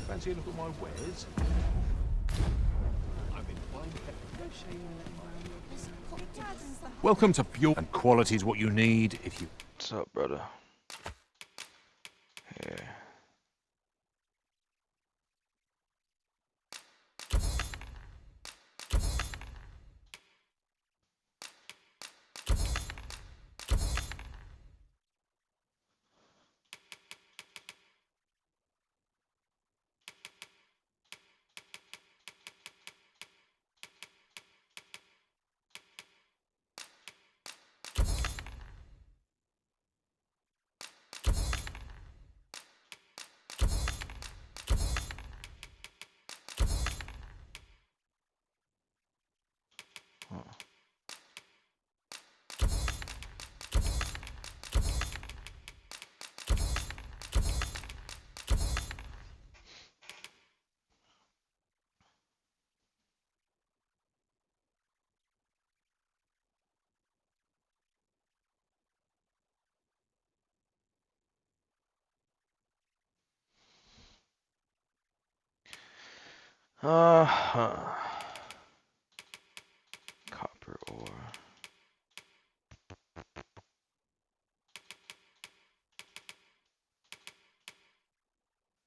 Fancy a look at my wares? I've been playing. Welcome to Pure, and quality is what you need if you. What's up, brother? Here. Copper ore.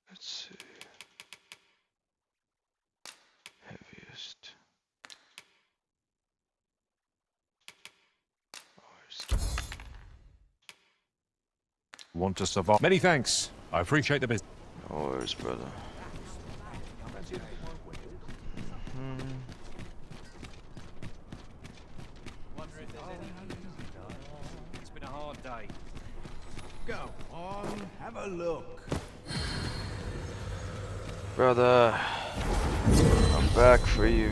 Let's see. Heaviest. Want to survive? Many thanks. I appreciate the business. Ores, brother. It's been a hard day. Go on, have a look. Brother, I'm back for you.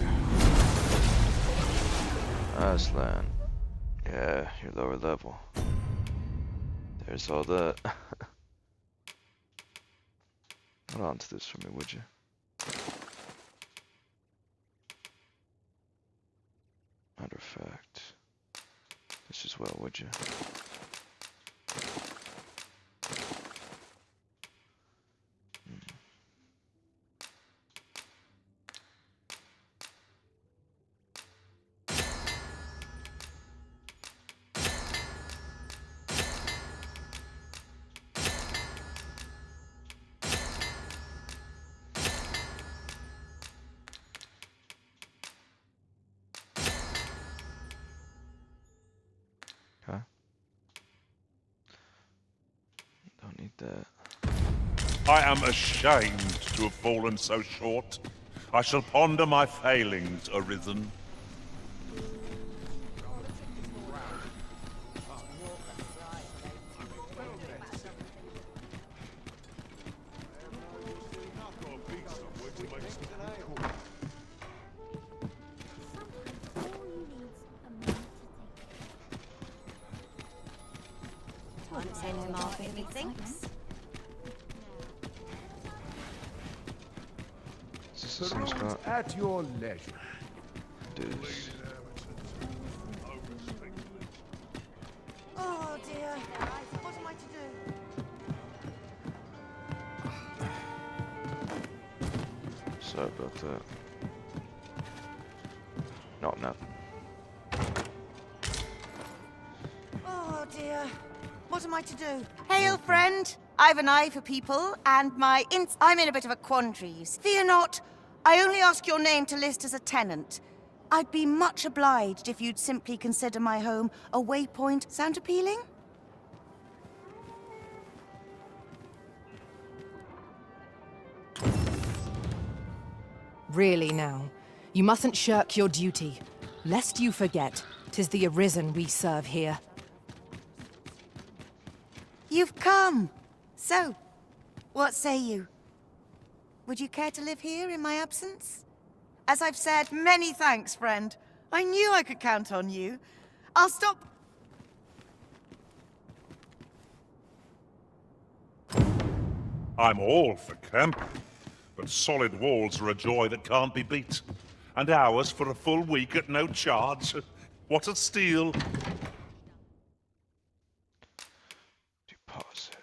Aslan. Yeah, you're lower level. There's all that. Hold on to this for me, would you? Matter of fact, this as well, would you? Okay. Don't need that. I am ashamed to have fallen so short. I shall ponder my failings, Arisen. Send him off if he thinks. Is this the same spot? At your leisure. It is. Oh dear. What am I to do? Sorry about that. No, no. Oh dear. What am I to do? Hail, friend. I've an eye for people, and I'm in a bit of a quandary. Fear not. I only ask your name to list as a tenant. I'd be much obliged if you'd simply consider my home a waypoint. Sound appealing? Really now, you mustn't shirk your duty, lest you forget 'tis the Arisen we serve here. You've come. So, what say you? Would you care to live here in my absence? As I've said, many thanks, friend. I knew I could count on you. I'll stop... I'm all for camping, but solid walls are a joy that can't be beat. And ours for a full week at no charge. What a steal. Deposit.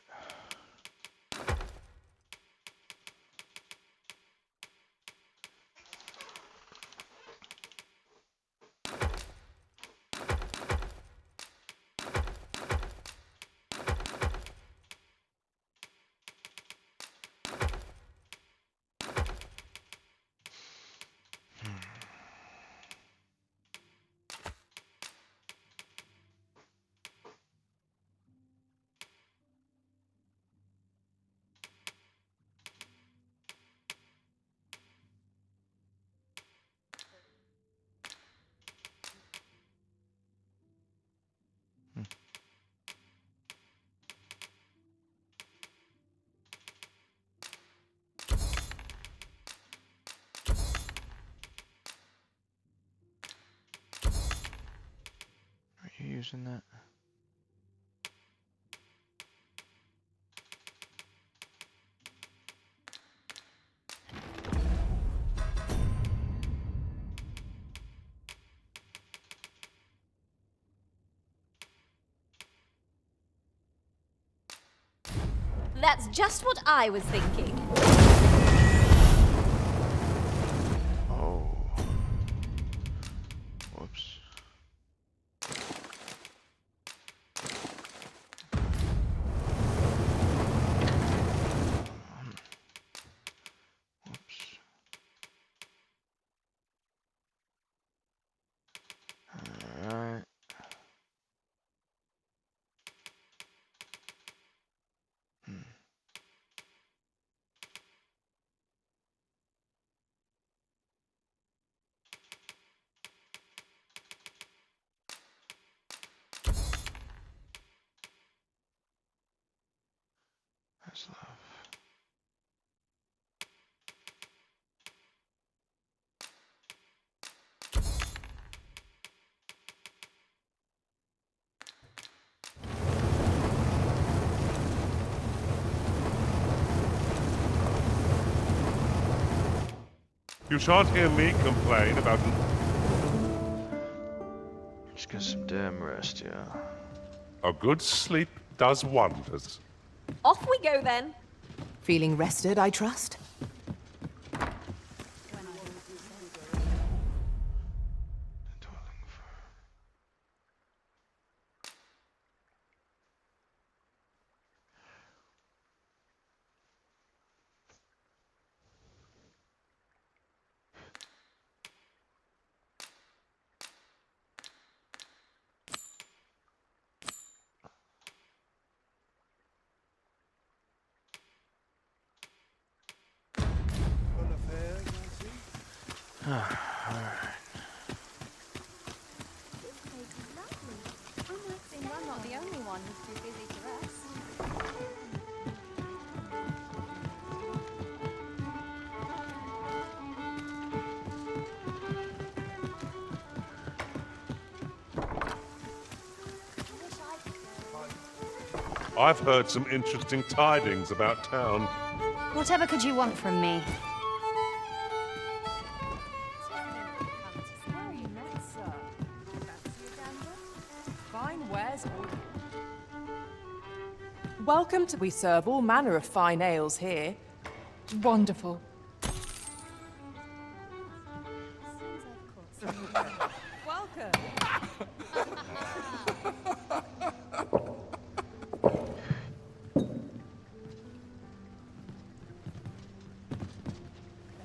using that? That's just what I was thinking. Oh. Whoops. Whoops. Alright. That's love. You shan't hear me complain about an... Just get some damn rest, yeah. A good sleep does wonders. Off we go then. Feeling rested, I trust? Alright. I'm not the only one who's too busy to rest. I've heard some interesting tidings about town. Whatever could you want from me? Welcome to. We serve all manner of fine ales here. Wonderful. Welcome.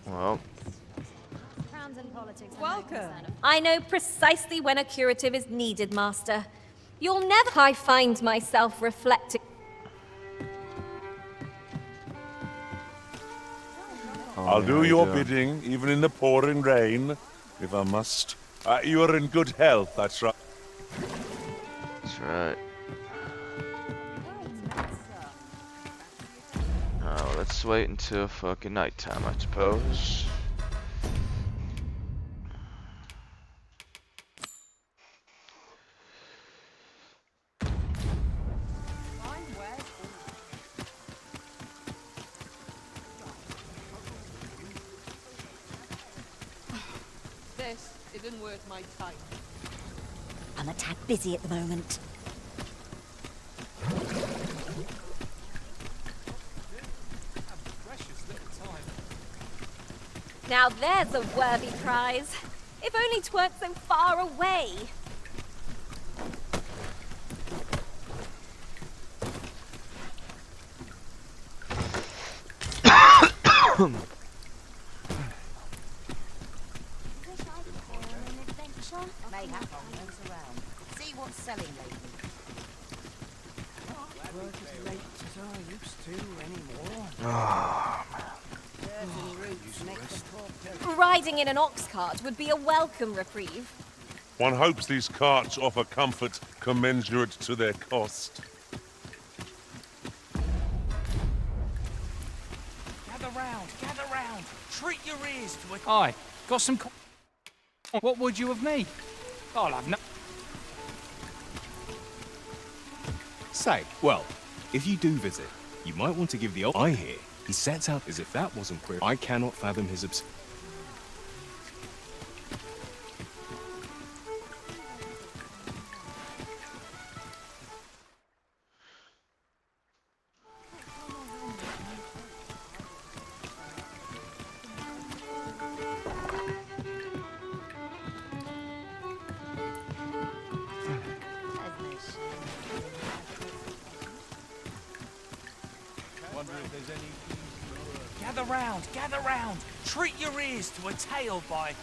Well, Welcome. I know precisely when a curative is needed, Master. You'll never... I find myself reflecting... I'll do your bidding, even in the pouring rain, if I must. You are in good health, that's right. That's right. Oh, let's wait until fucking nighttime, I suppose. This isn't worth my time. I'm a tad busy at the moment. Now there's a worthy prize. If only 'tweren't so far away. Mayhap I'll nose around. See what's selling lately. Work as late as I used to anymore. Oh, Riding in an ox cart would be a welcome reprieve. One hopes these carts offer comfort commensurate to their cost. Gather round. Treat your ears to it. Aye, got some. What would you of me? I'll have no. Say, well, if you do visit, you might want to give the old I hear. He sets out as if that wasn't queer. I cannot fathom his obsession. Gather round! Treat your ears to a tale by...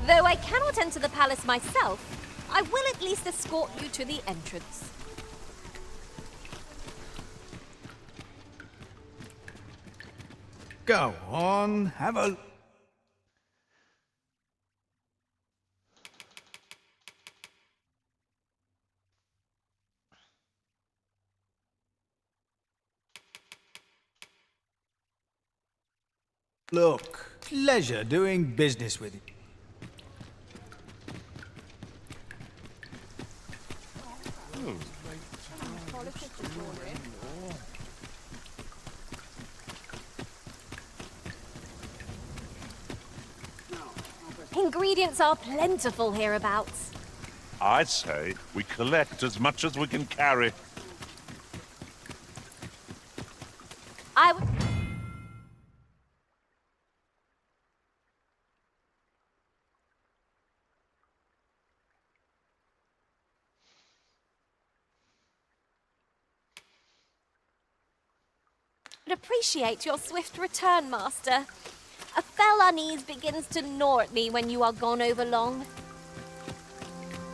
Though I cannot enter the palace myself, I will at least escort you to the entrance. Go on, have a... Look, pleasure doing business with you. Ingredients are plentiful hereabouts. I'd say we collect as much as we can carry. I would... appreciate your swift return, Master. A fell unease begins to gnaw at me when you are gone over long.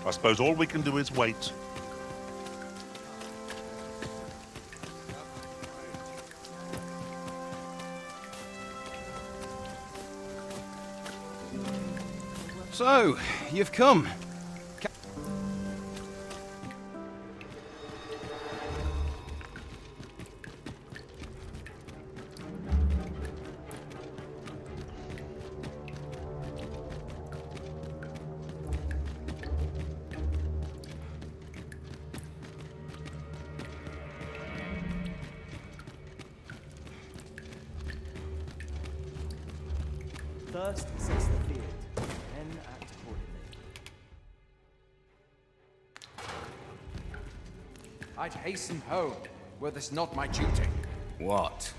I suppose all we can do is wait. So, you've come. First sets the field, then act accordingly. I'd hasten home, were this not my duty. What?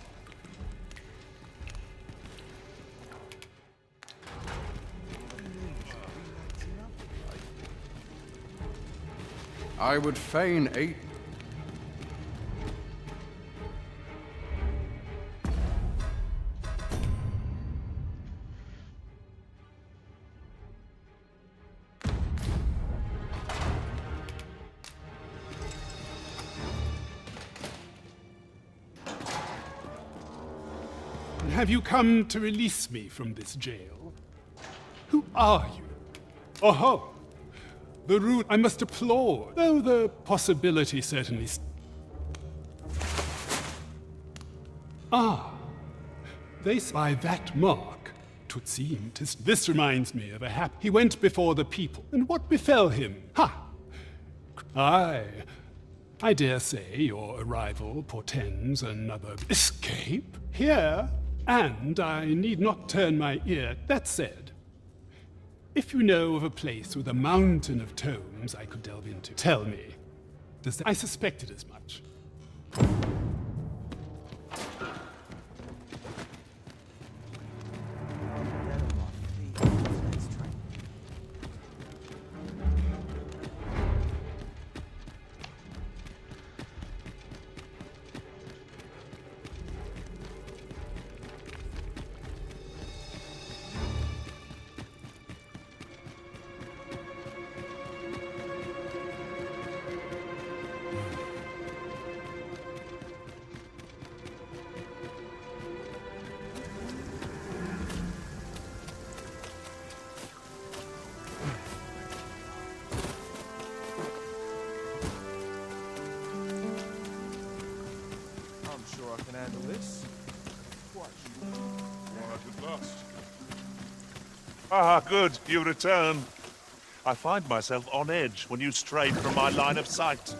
I would fain aid. Have you come to release me from this jail? Who are you? Oh, the route I must applaud, though the possibility certainly... They say by that mark, 'twould seem this reminds me of a he went before the people, and what befell him? Ha! I dare say your arrival portends another escape here, and I need not turn my ear. That said, if you know of a place with a mountain of tomes I could delve into, tell me. I suspected as much. Ah, good, you return. I find myself on edge when you strayed from my line of sight.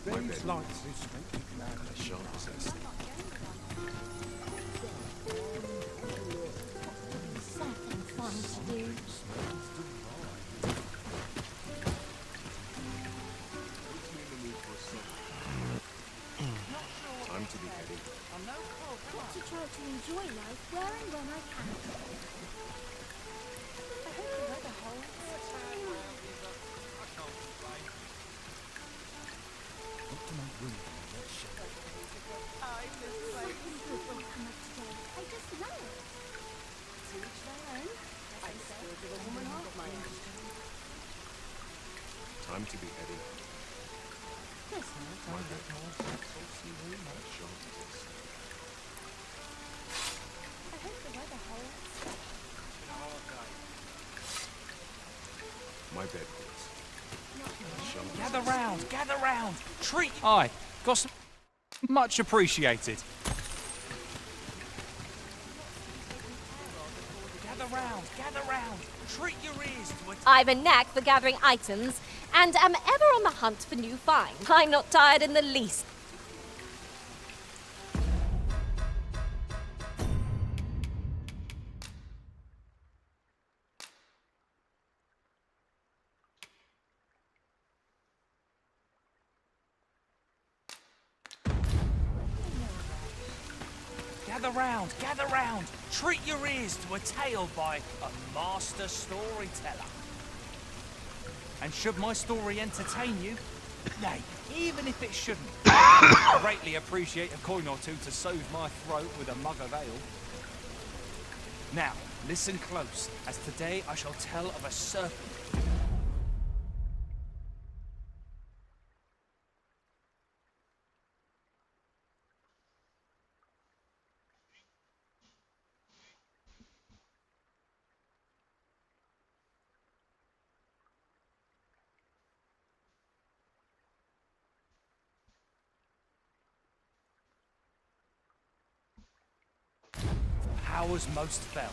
These lights just make me glad the shot is Something fun to do. Time to be heading. Got to try to enjoy life where and when I can. I hope the weather holds. What do I win from that shot? Something good will come up today. I just know it. To each their own. I still give a woman half my own. Time to be heading. Yes, My bed. I hope the weather holds. My bed, please. Gather round! Treat... Aye, got some... Much appreciated. Gather round! Treat your ears to a... I've a knack for gathering items, and am ever on the hunt for new finds. I'm not tired in the least. Gather round! Treat your ears to a tale by a master storyteller. And should my story entertain you, nay, even if it shouldn't, I greatly appreciate a coin or two to soothe my throat with a mug of ale. Now, listen close, as today I shall tell of a serpent. Powers most fell.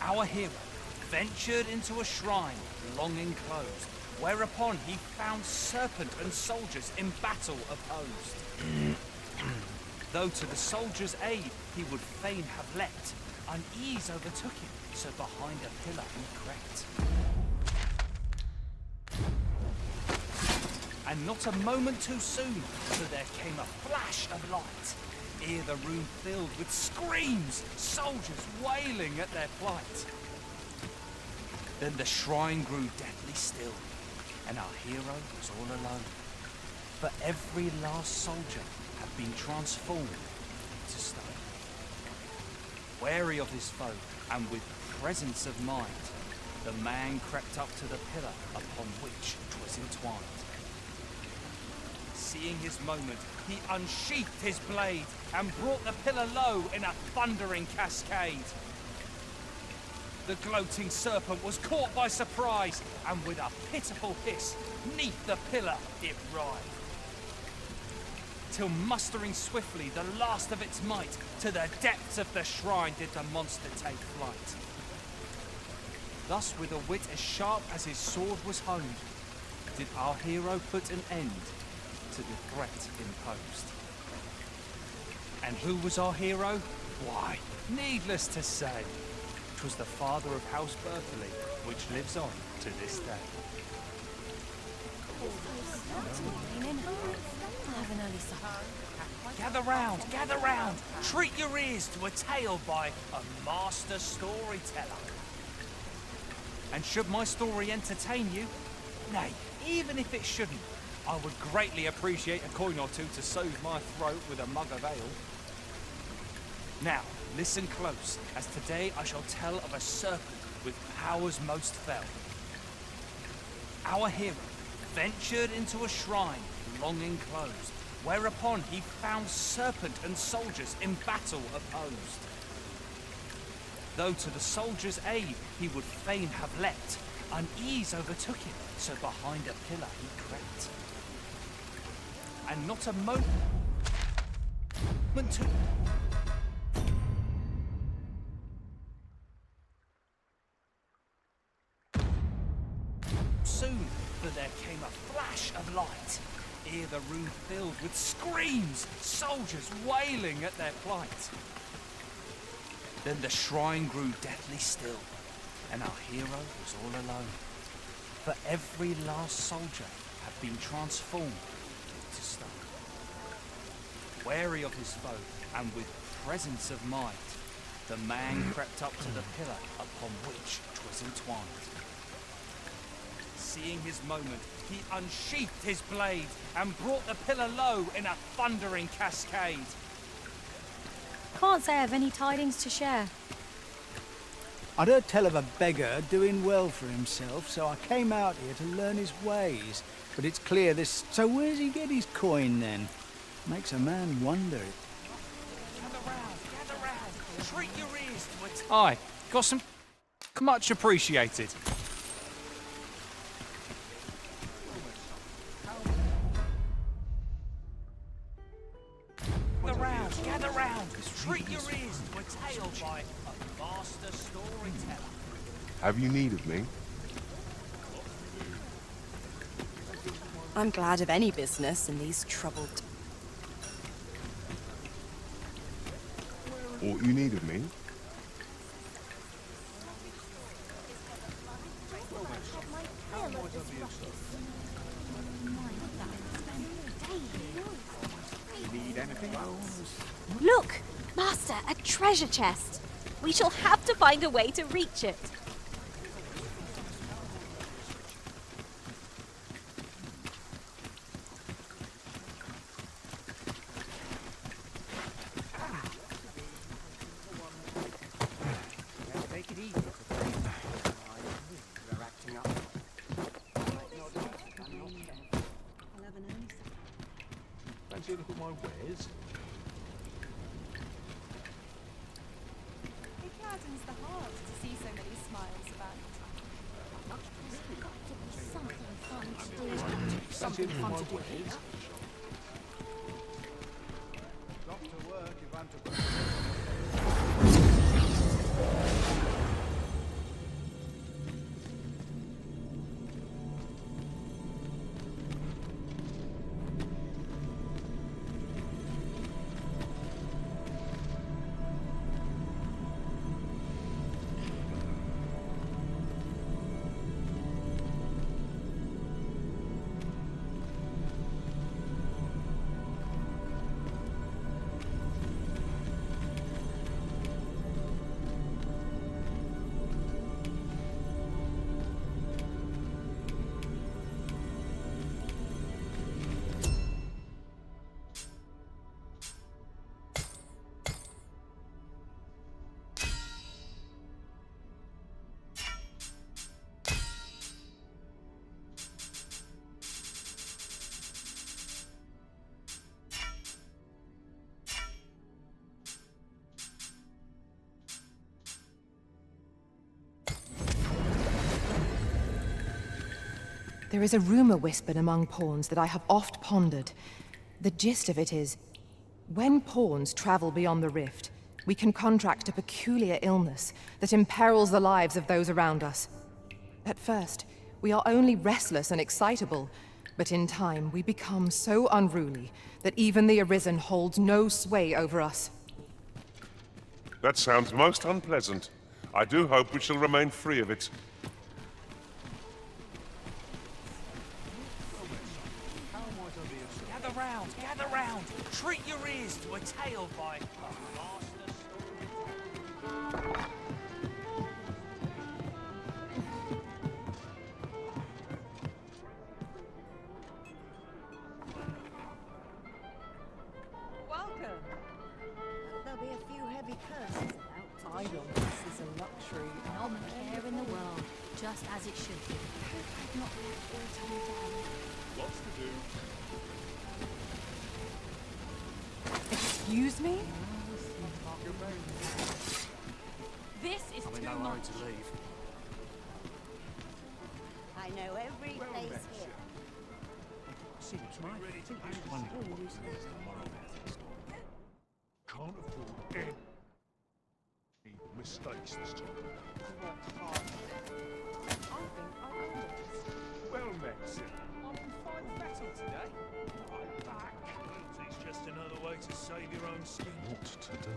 Our hero ventured into a shrine long enclosed, whereupon he found serpent and soldiers in battle opposed. Though to the soldiers' aid he would fain have leapt, unease overtook him, so behind a pillar he crept. And not a moment too soon, so there came a flash of light. Ere the room filled with screams, soldiers wailing at their plight. Then the shrine grew deathly still, and our hero was all alone. For every last soldier had been transformed to stone. Wary of his foe, and with presence of mind, the man crept up to the pillar upon which 'twas entwined. Seeing his moment, he unsheathed his blade and brought the pillar low in a thundering cascade. The gloating serpent was caught by surprise, and with a pitiful hiss, 'neath the pillar it writhed. Till mustering swiftly the last of its might, to the depths of the shrine did the monster take flight. Thus, with a wit as sharp as his sword was honed, did our hero put an end to the threat imposed. And who was our hero? Why, needless to say, 'twas the father of House Berkeley, which lives on to this day. Gather round, treat your ears to a tale by a master storyteller. And should my story entertain you, nay, even if it shouldn't, I would greatly appreciate a coin or two to soothe my throat with a mug of ale. Now, listen close, as today I shall tell of a serpent with powers most fell. our hero ventured into a shrine long enclosed, whereupon he found serpent and soldiers in battle opposed. Though to the soldiers' aid he would fain have leapt, unease overtook him, so behind a pillar he crept. And not a moment to... Soon, for there came a flash of light, ere the room filled with screams, soldiers wailing at their plight. Then the shrine grew deathly still, and our hero was all alone. For every last soldier had been transformed to stone. Wary of his foe, and with presence of mind, the man crept up to the pillar upon which 'twas entwined. Seeing his moment, he unsheathed his blade, and brought the pillar low in a thundering cascade. Can't say I've any tidings to share. I'd heard tell of a beggar doing well for himself, so I came out here to learn his ways. But it's clear this... So where's he get his coin, then? Makes a man wonder. Gather round, treat your ears to it. Aye, got some... much appreciated. Gather round, treat your ears to a tale by a master storyteller. Have you need of me? I'm glad of any business in these troubled... Aught you need of me? Need anything else? Look! Master, a treasure chest! We shall have to find a way to reach it. Take it easy. They're acting up. Fancy a look at my wares? It gladdens the heart to see so many smiles about. Something fun to do. Fancy a look at my wares? Got to work if I'm to... There is a rumor whispered among pawns that I have oft pondered. The gist of it is, when pawns travel beyond the rift, we can contract a peculiar illness that imperils the lives of those around us. At first, we are only restless and excitable, but in time we become so unruly that even the Arisen holds no sway over us. That sounds most unpleasant. I do hope we shall remain free of it. Gather round, treat your ears to a tale by a master storyteller. Welcome. There'll be a few heavy curses about. Idleness is a luxury. None care in the world. just as it should be. I hope I've not left all to you down. Lots to do. Excuse me? This is I'm in too no hurry much. to leave. I know every place here. Seems right. Can't afford any mistakes this time. Well met, sir. I'm on fine fettle today. I'm back. It's just another way to save your own skin. What to do?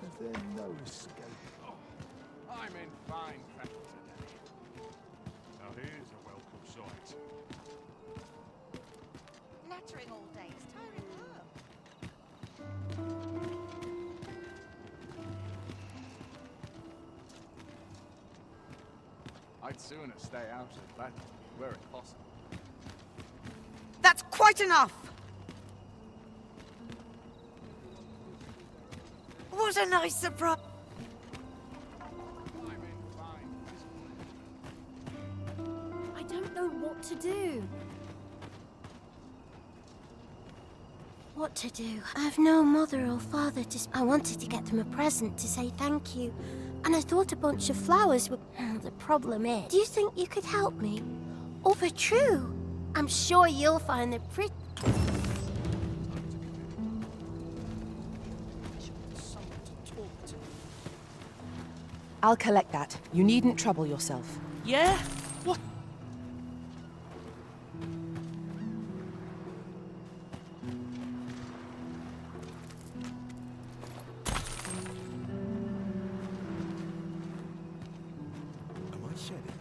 Is there no escape? I'm in fine fettle today. Now here's a welcome sight. Nattering all day is tiring work. I'd sooner stay out of battle, were it possible. That's quite enough! What a nice surprise! I'm in fine I don't know what to do. What to do? I have no mother or father to... I wanted to get them a present to say thank you. And I thought a bunch of flowers would... The problem is... Do you think you could help me? Over true. I'm sure you'll find the pretty... I'll collect that. You needn't trouble yourself. Yeah? What? Am I shedding?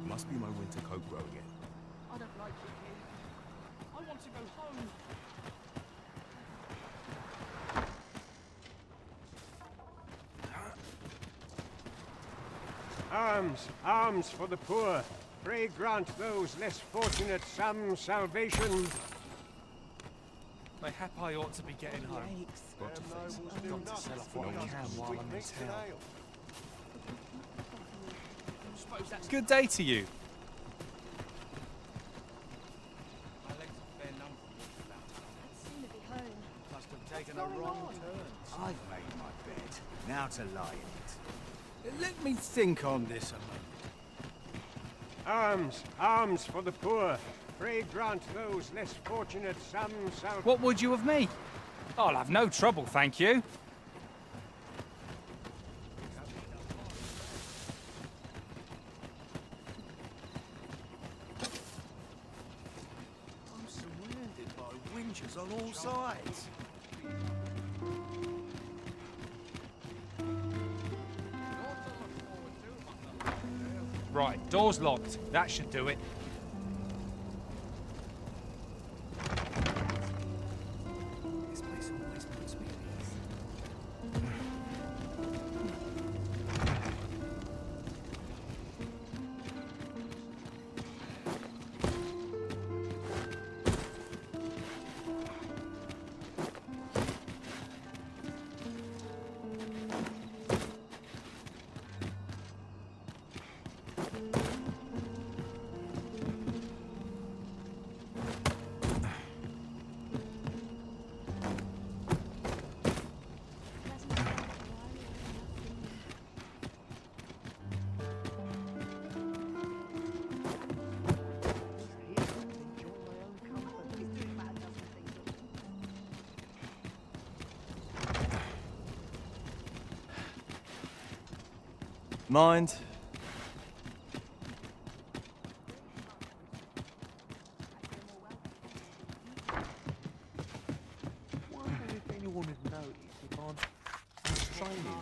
Must be my winter coat growing in. I don't like it here. I want to go home. Arms, arms for the poor. Pray grant those less fortunate some salvation. Mayhap I ought to be getting home. Got to face it. Got to sell off what I can while I'm in town. Suppose that's good day to you. My legs are fair numb from walking about. I'd sooner be home. Must have taken a wrong turn. I've made my bed. Now to lie in it. Let me think on this a moment. Arms, arms for the poor. Pray grant those less fortunate some salvation. What would you of me? I'll have no trouble, thank you. I'm surrounded by winches on all sides. Right, door's locked. That should do it. This place always puts me at ease. Mind? Wonder if anyone had noticed if I'm training.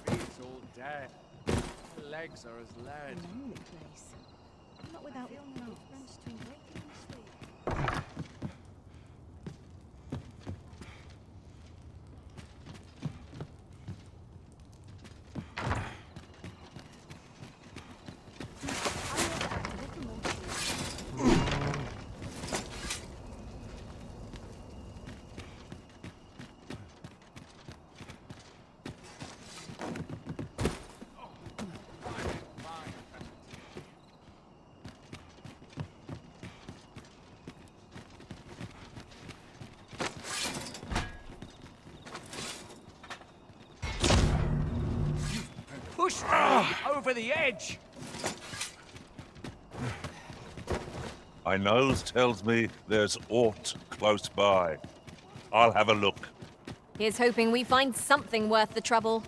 Feet's all dead. The legs are as lead. Lonely place. Not without friends to embrace and sleep. pushed me over the edge. My nose tells me there's aught close by. I'll have a look. Here's hoping we find something worth the trouble.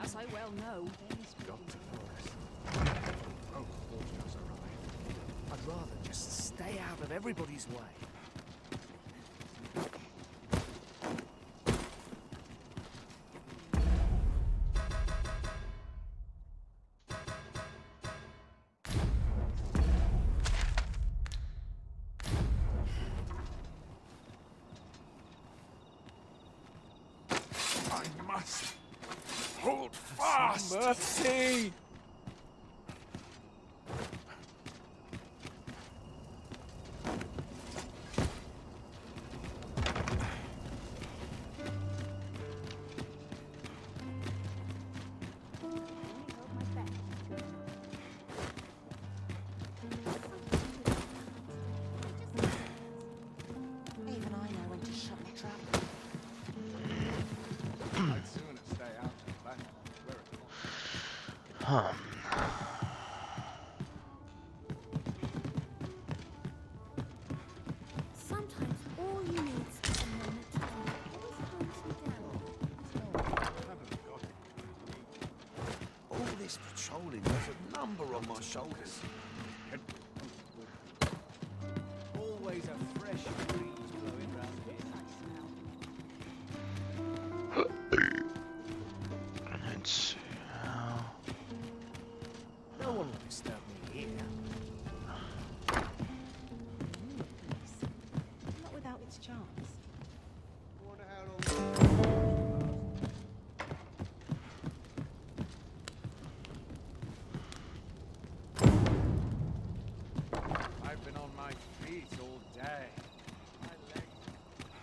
As I well know. Dr. Norris. Oh, Portio's arrived. I'd rather just stay out of everybody's way. I must hold fast. Mercy! Even I know when to shut my trap. I'd sooner stay out of that where it Huh. Sometimes all you need is a moment to think. Always calms me down. All this patrolling, there's a number on my shoulders. Always a fresh breeze blowing round here. Let's see. No one will disturb me here. Not without its charms. I've been on my feet all day.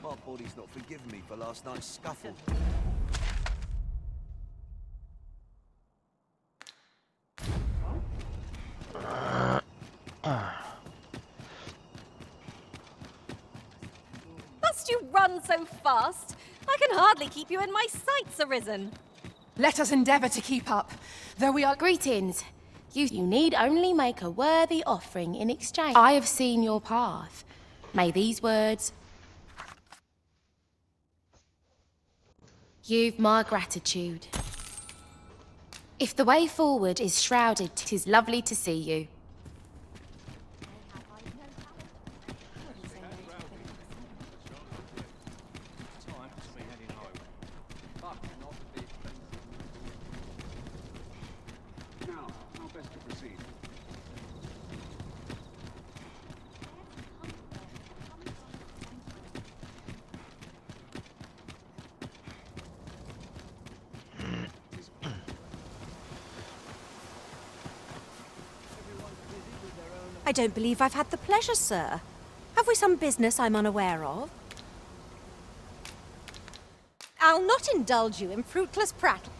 My body's not forgiven me for last night's scuffle. Must you run so fast? I can hardly keep you in my sights, Arisen. Let us endeavor to keep up, though we are... Greetings. You need only make a worthy offering in exchange. I have seen your path. May these words... You've my gratitude. If the way forward is shrouded, 'tis lovely to see you. Time to be heading home. But not at the expense. Now, how best to proceed? I don't believe I've had the pleasure, sir. Have we some business I'm unaware of? I'll not indulge you in fruitless prattle.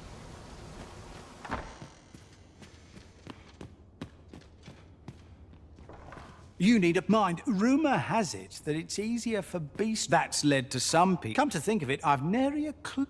You need a mind. Rumour has it that it's easier for beasts. That's led to some people. Come to think of it, I've nary a clue.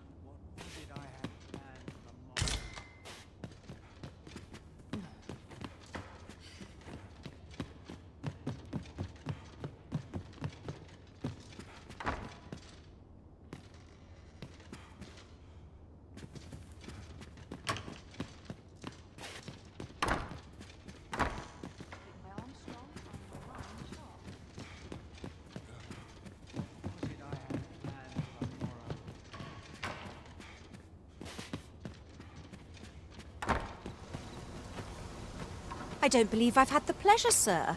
I don't believe I've had the pleasure, sir.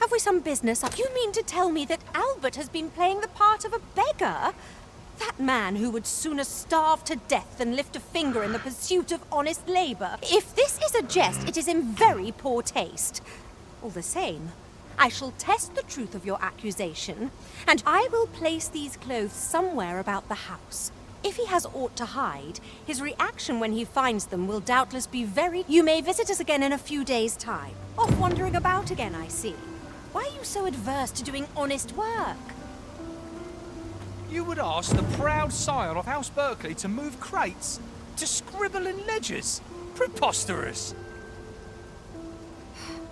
Have we some business? You mean to tell me that Albert has been playing the part of a beggar? That man who would sooner starve to death than lift a finger in the pursuit of honest labour. If this is a jest, it is in very poor taste. All the same, I shall test the truth of your accusation, and I will place these clothes somewhere about the house. If he has aught to hide, his reaction when he finds them will doubtless be very... You may visit us again in a few days' time. Off wandering about again, I see. Why are you so adverse to doing honest work? You would ask the proud scion of House Berkeley to move crates? To scribble in ledgers? Preposterous!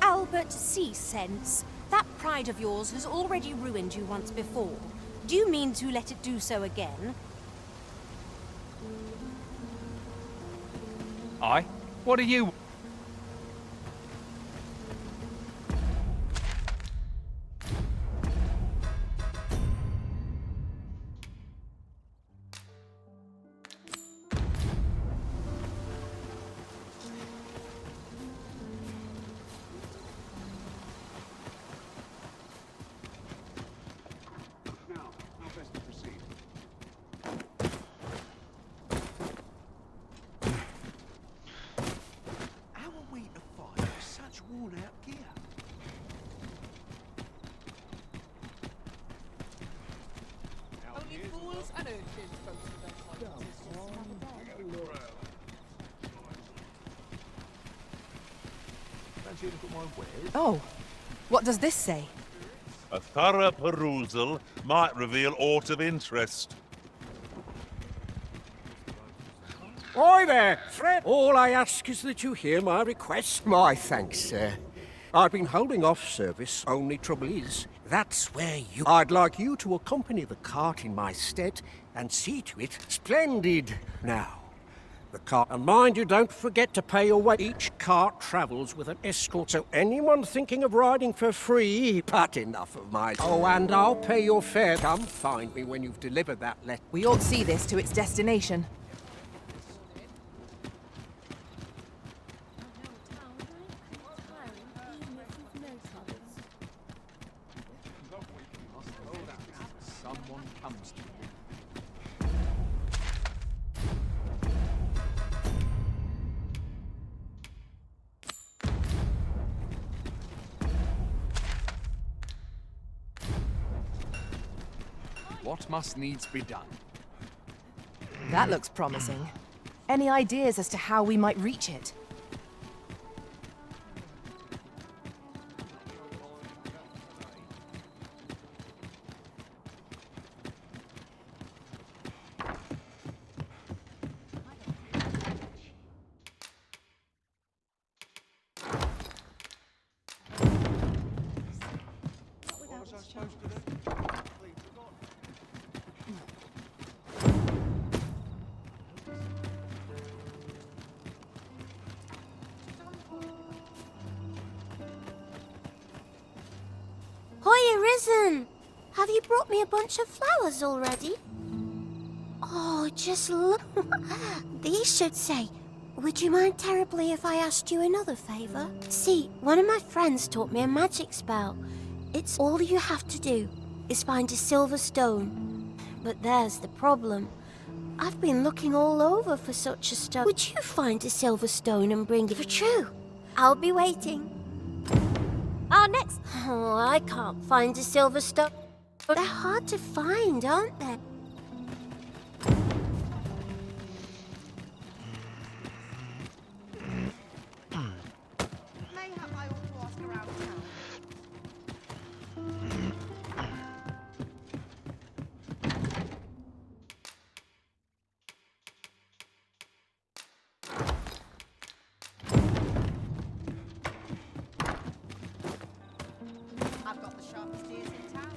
Albert, cease sense. That pride of yours has already ruined you once before. Do you mean to let it do so again? Aye? What are you... Oh, what does this say? A thorough perusal might reveal aught of interest. Oi there, Fred! All I ask is that you hear my request. My thanks, sir. I've been holding off service, only trouble is, that's where you... I'd like you to accompany the cart in my stead and see to it. Splendid! Now, the cart... And mind you, don't forget to pay your way. Each cart travels with an escort, so anyone thinking of riding for free, but enough of my... Oh, and I'll pay your fare. Come find me when you've delivered that letter. We ought see this to its destination. What must needs be done? That looks promising. Any ideas as to how we might reach it? Hiya, Risen! Have you brought me a bunch of flowers already? Oh, just look. These should say, would you mind terribly if I asked you another favour? See, one of my friends taught me a magic spell. It's all you have to do is find a silver stone. But there's the problem. I've been looking all over for such a stone. Would you find a silver stone and bring it for true? I'll be waiting. Our next... Oh, I can't find a silver stone. They're hard to find, aren't they? Mayhap I ought to ask around town. I've got the sharpest ears in town.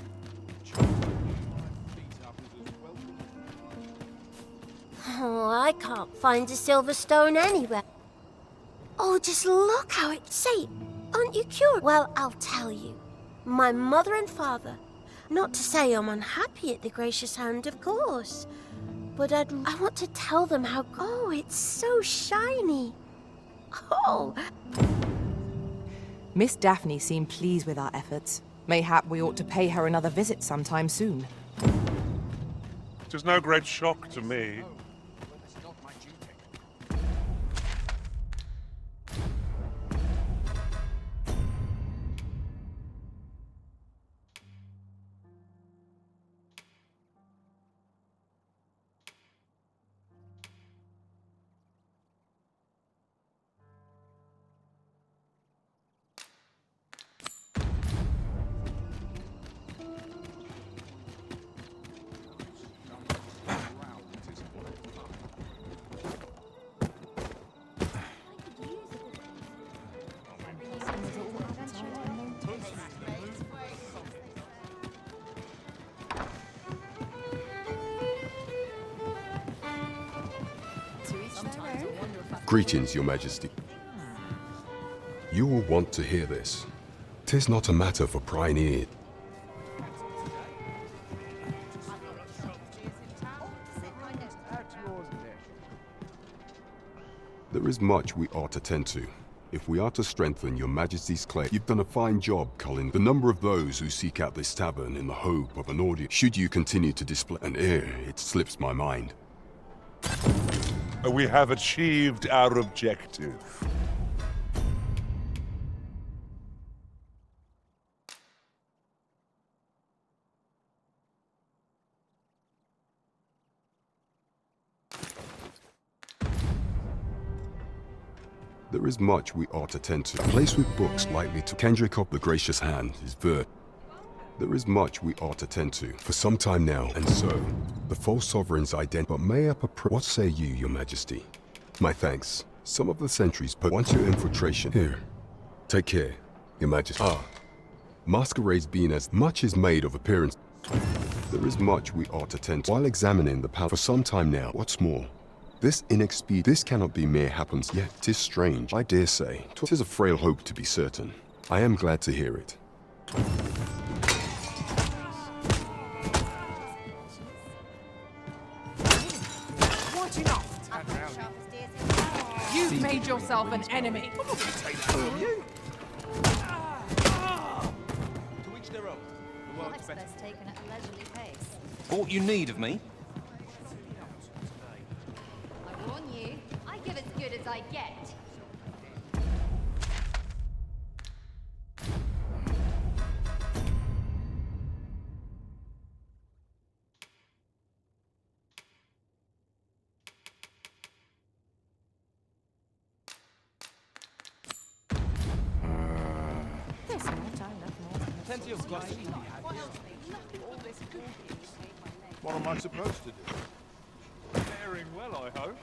Oh, I can't find a silver stone anywhere. Oh, just look how it... Say, aren't you cured? Well, I'll tell you. My mother and father. Not to say I'm unhappy at the gracious hand, of course. But I want to tell them how... Oh, it's so shiny. Oh. Miss Daphne seemed pleased with our efforts. Mayhap we ought to pay her another visit sometime soon. It is no great shock to me. Greetings, your majesty. You will want to hear this. 'Tis not a matter for prying ears. There is much we ought to tend to. If we are to strengthen your majesty's claim, you've done a fine job, Colin. The number of those who seek out this tavern in the hope of an audience, should you continue to display an ear, it slips my mind. We have achieved our objective. There is much we ought to tend to. A place with books likely to Kendrick of the gracious hand is Vert. There is much we ought to tend to for some time now, and so the false sovereign's identity. But may I what say you, your majesty? My thanks. Some of the sentries once your infiltration. Here, take care, your majesty. Masquerades being as much is made of appearance. There is much we ought to tend to while examining the power for some time now. What's more, this cannot be mere happens, yet 'tis strange. I dare say, 'tis a frail hope to be certain. I am glad to hear it. Quite enough! You've made yourself an enemy. To each their own. The world's better. Taken at a leisurely pace. What you need of me? I warn you, I give as good as I get. Plenty of gossip to be had here. What am I supposed to do? Faring well, I hope.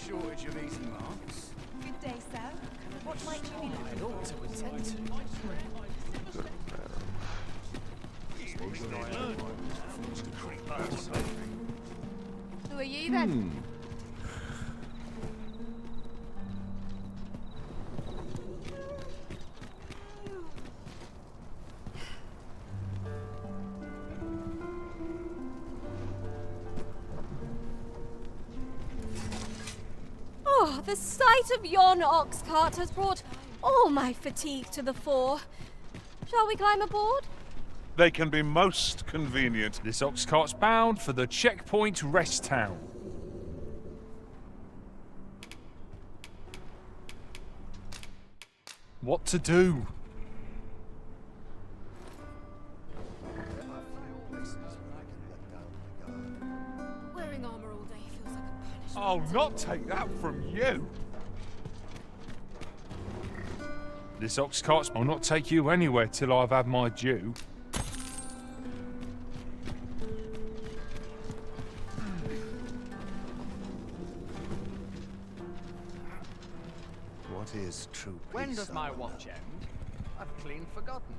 Shortage of easy marks. Good day, sir. What might you be looking I ought to attend to. Who are you then? Oh, the sight of yon ox cart has brought all my fatigue to the fore. Shall we climb aboard? They can be most convenient. This ox cart's bound for the checkpoint rest town. What to do? Wearing armor all day feels like a punishment. I'll not take that from you. This ox cart's... I'll not take you anywhere till I've had my due. What is true peace? When does my watch end? I've clean forgotten.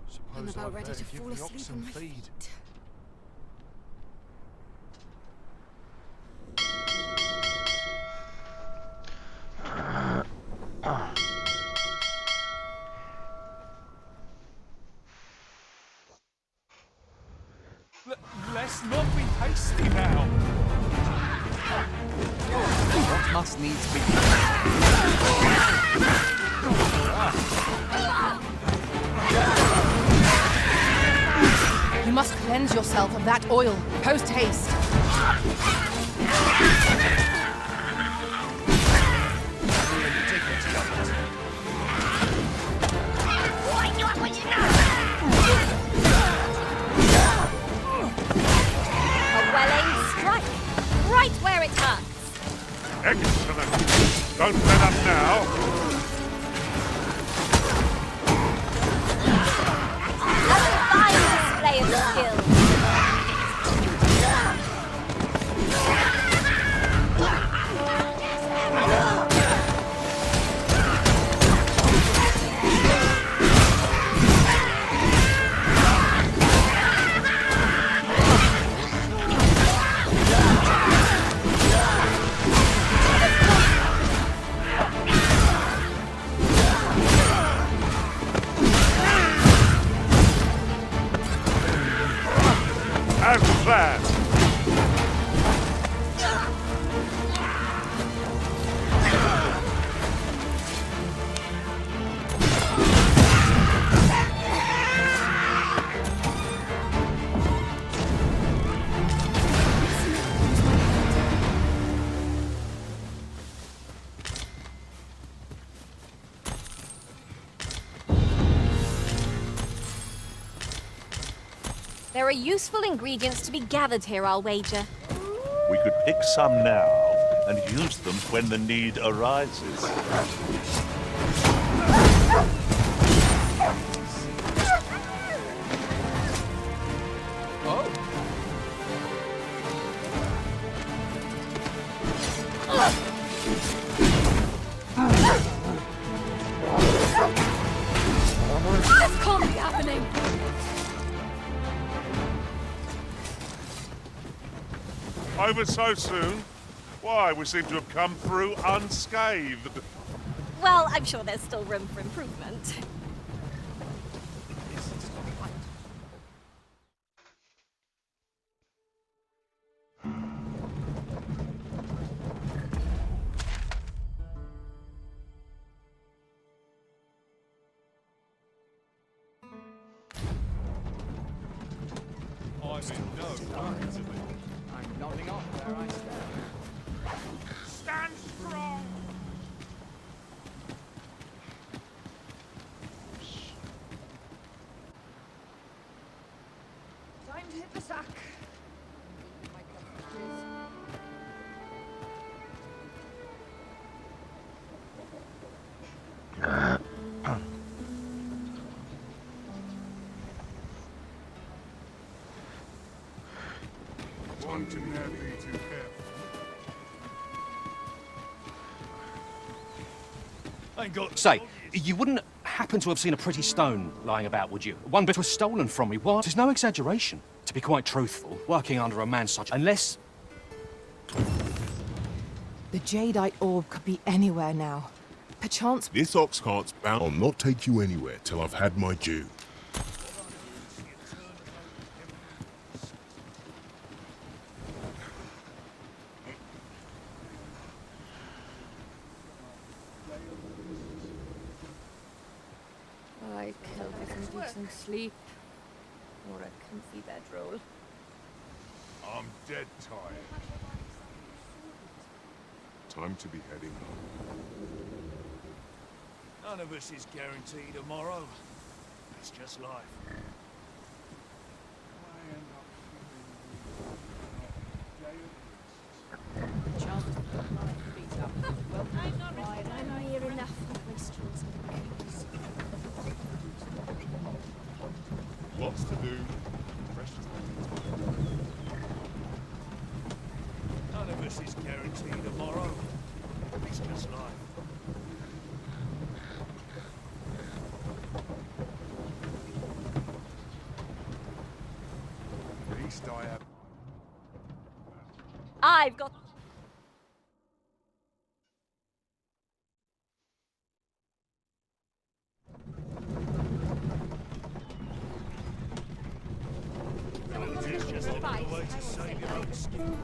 Suppose I'm about I'd ready better to give fall the asleep oxen on my feed. feet. Let's not be hasty now. What must needs be You must cleanse yourself of that oil, post haste. Don't let up now. Display of skill. As planned. There are useful ingredients to be gathered here, I'll wager. We could pick some now and use them when the need arises. This can't be happening! Over so soon? Why, we seem to have come through unscathed. Well, I'm sure there's still room for improvement. I'm in no hurry to leave. I'm nodding off where I stand. Stand strong! Time to hit the sack. One to never be too careful. Say, you wouldn't happen to have seen a pretty stone lying about, would you? One bit was stolen from me. What? It's no exaggeration. To be quite truthful, working under a man such... Unless... The jadeite orb could be anywhere now. Perchance... This ox cart's bound. I'll not take you anywhere till I've had my due. I could with some decent sleep. Or a comfy bedroll. I'm dead tired. Time to be heading home. None of us is guaranteed tomorrow. It's just life. I'm near enough questions. Lots to do. None of us is guaranteed tomorrow. It's just life. At least I have. I've got... It's just another way to save your own skin.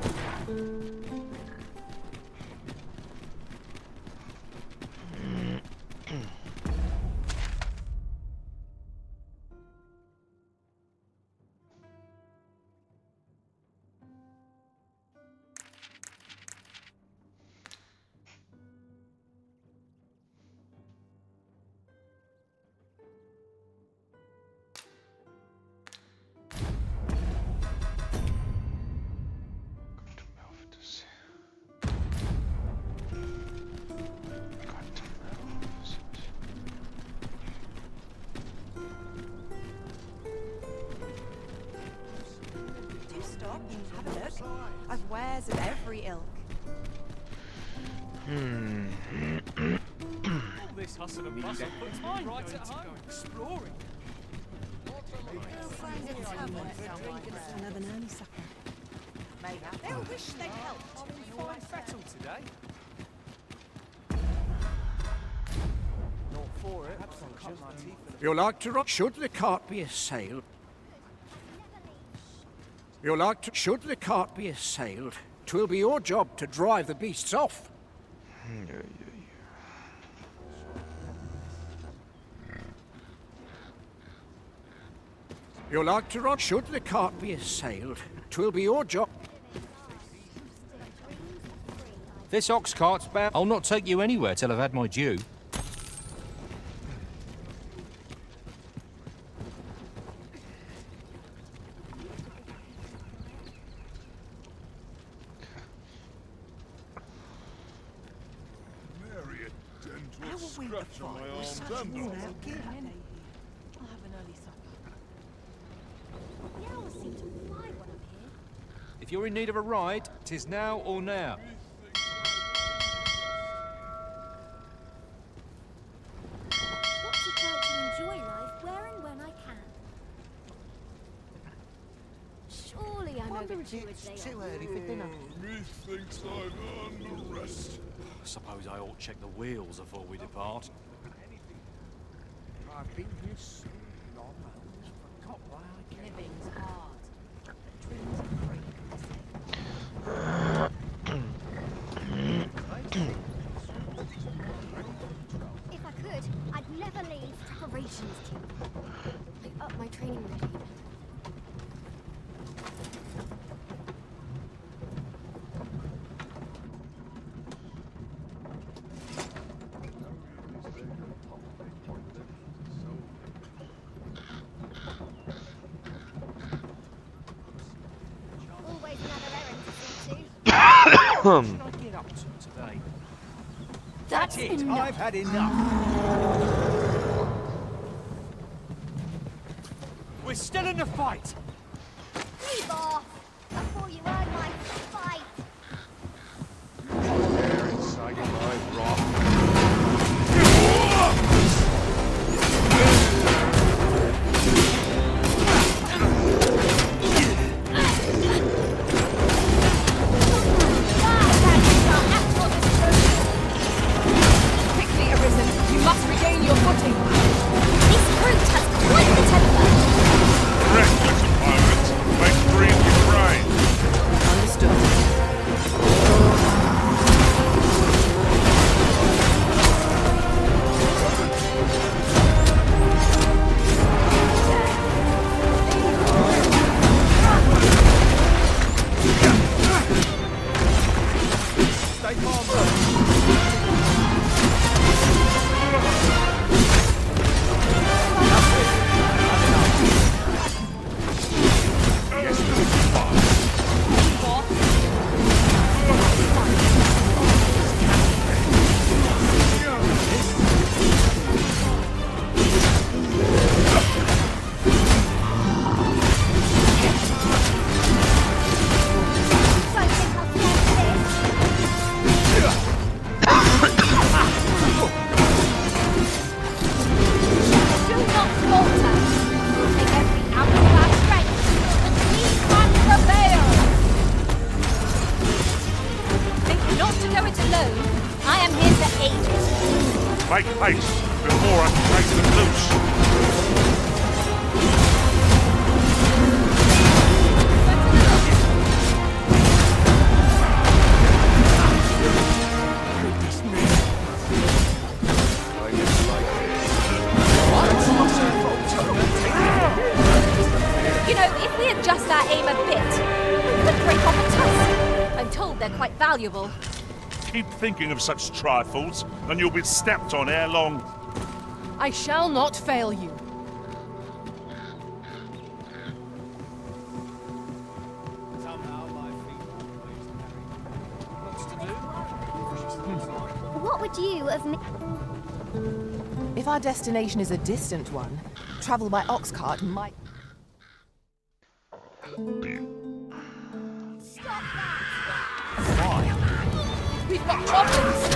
Have a look. I've wares of every ilk. All this hustle and bustle puts me right at home. Exploring. We'll find a tavern somewhere and have an early supper. They'll wish they'd helped. I'm in fine fettle today. Not for it. Cut my teeth. You're like to rock. Should the cart be assailed? You're like to. Should the cart be assailed, 'twill be your job to drive the beasts off. You're like to rock. Should the cart be assailed, 'twill be your job. This ox cart's bound. I'll not take you anywhere till I've had my due. How will we fight with such worn-out gear? I'll have an early supper. The owls seem to fly when I'm here. If you're in need of a ride, 'tis now or now. Got to try to enjoy life where and when I can. Surely I'm overdue a day Too off. early for dinner. Methinks I've earned a rest. Suppose I ought to check the wheels before we depart. I've been here so long, I almost forgot why I came. Living's hard. Dreams are free. If I could, I'd never leave preparations team. I up my training routine. Always another errand to see to. What should I get up to today? That's it. enough. I've had enough. We're still in the fight. Leave off before you earn my fight. There inside my rock. Quickly, Arisen. You must regain your footing. This brute has quite the temper. Reckless pirates, make free of your brain. Understood. Stay calm, bro. Do not falter. Take every ounce of our strength. We can prevail. Think not to go it alone. I am here to aid you. Make haste before I break them loose. You know, if we adjust our aim a bit, we could break off a tusk. I'm told they're quite valuable. Keep thinking of such trifles, and you'll be stepped on ere long. I shall not fail you. Somehow my feet always carry. What's to do? What would you have me? If our destination is a distant one, travel by ox cart might... We've got problems.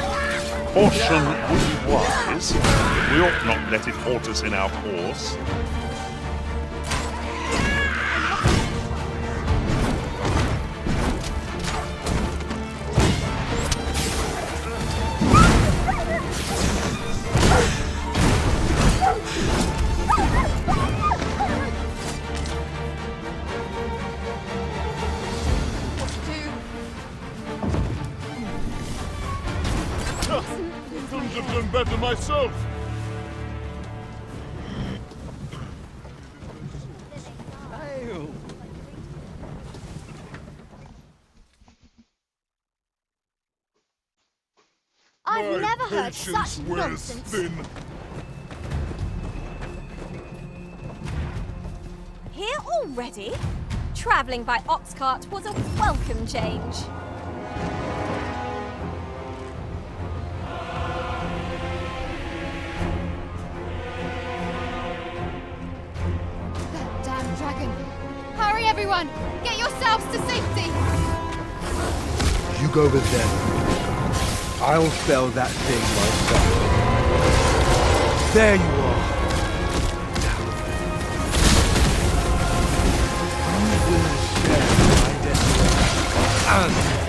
Caution would be wise. We ought not let it halt us in our course. Couldn't have done better myself. I've never heard such nonsense. Thin. Here already? Travelling by ox cart was a welcome change. That damn dragon. Hurry, everyone! Get yourselves to safety! You go with them. I'll fell that thing myself. There you are. You will share my destiny and my honor.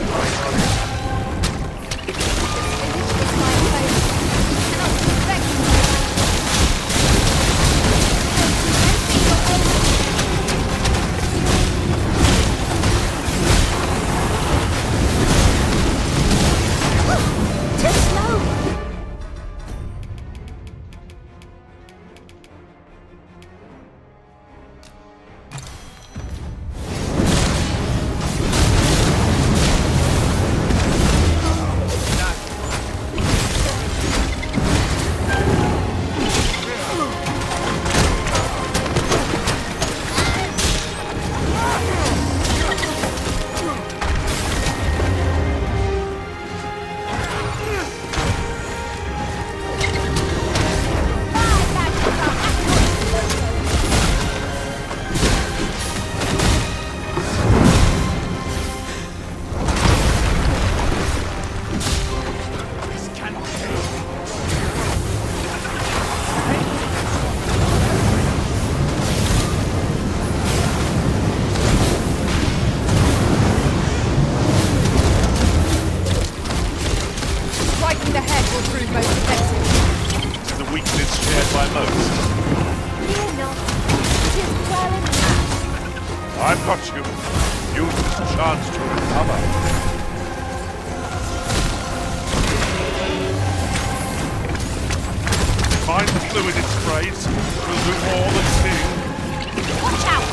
I've got you. Use this chance to recover. Find the fluid it sprays. Will do more than sting. Watch out!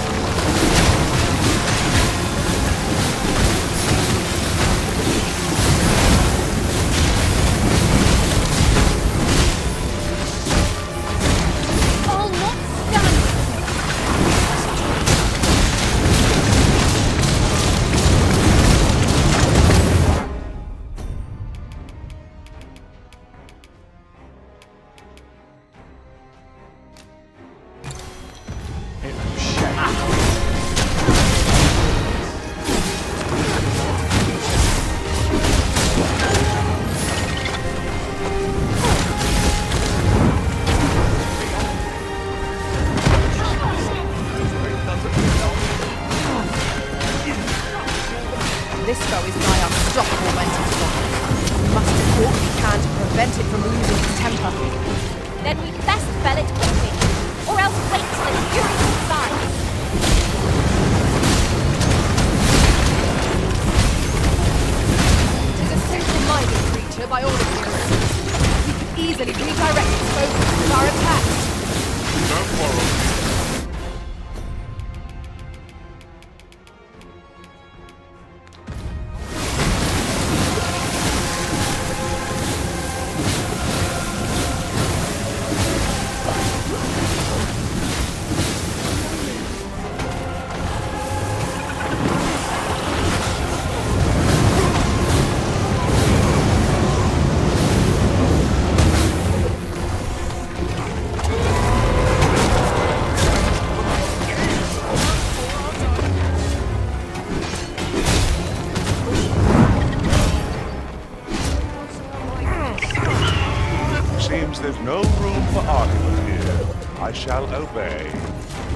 shall obey.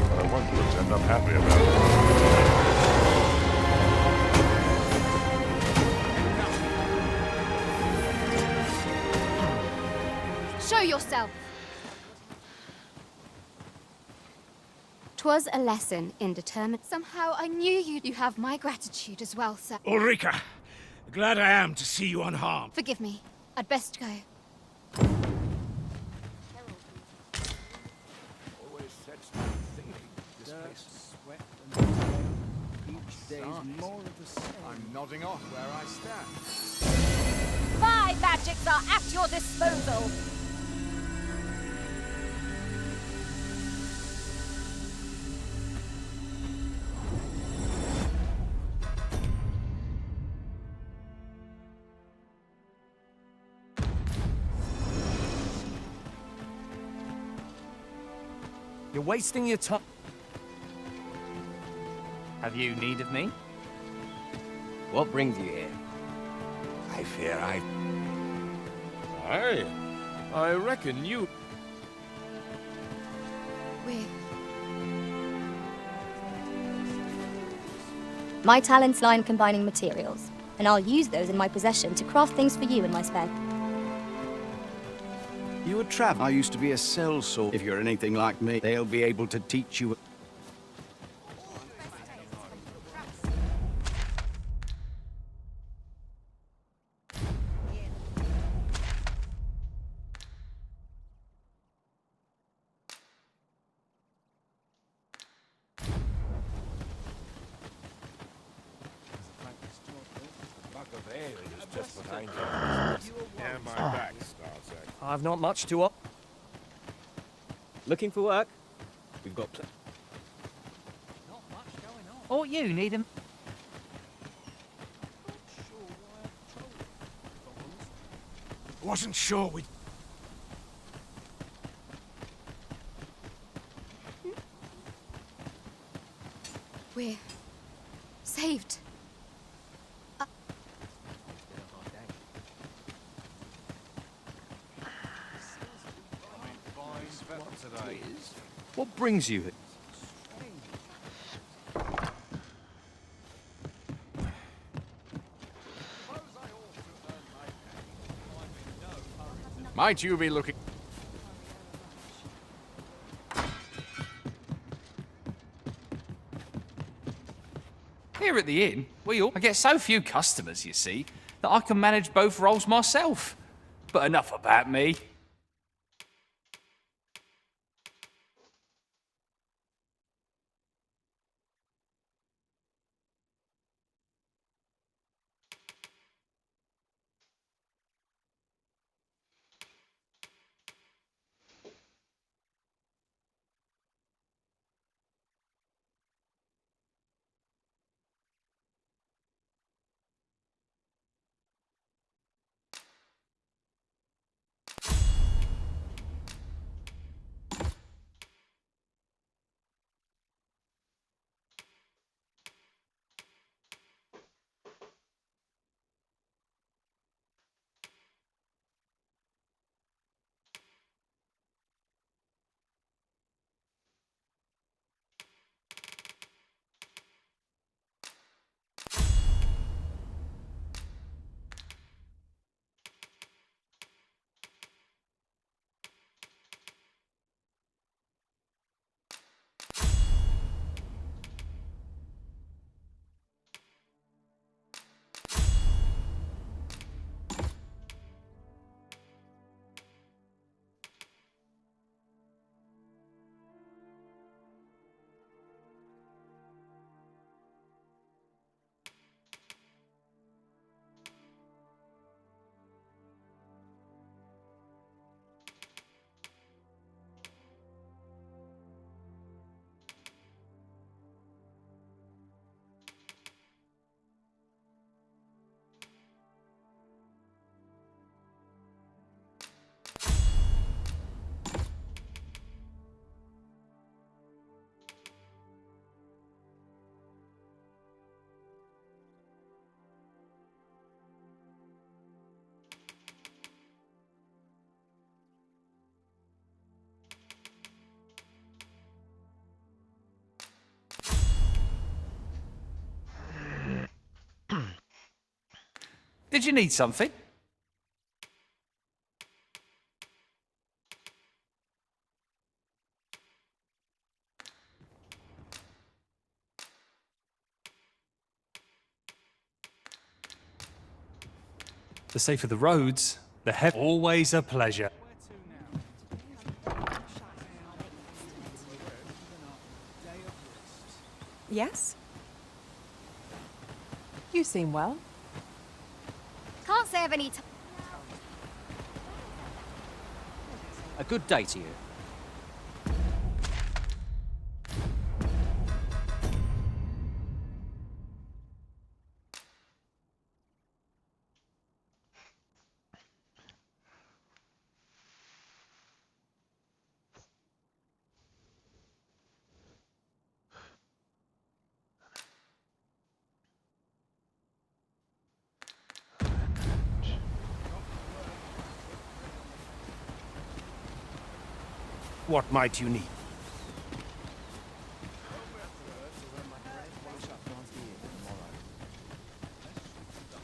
But I won't pretend I'm happy about it. Show yourself! 'Twas a lesson in determined. Somehow I knew you have my gratitude as well, sir. Ulrika, glad I am to see you unharmed. Forgive me. I'd best go. Always sets me thinking. This place sweat and each day's more of the same. I'm nodding off where I stand. My magics are at your disposal. You're wasting your time. Have you need of me? What brings you here? I fear Aye. I reckon you... My talents lie in combining materials, and I'll use those in my possession to craft things for you in my spare. You a traveler? I used to be a sellsword. If you're anything like me, they'll be able to teach you. is just behind you. And my back starts aching. I've not much to offer. Looking for work? We've got Oh, you need him. Wasn't sure we. We're saved. What brings you here? Might you be looking... Here at the inn, I get so few customers, you see, that I can manage both roles myself. But enough about me. Did you need something? The safer the roads, the heavier. Always a pleasure. Yes? You seem well. Can't say I've any time. A good day to you. What might you need?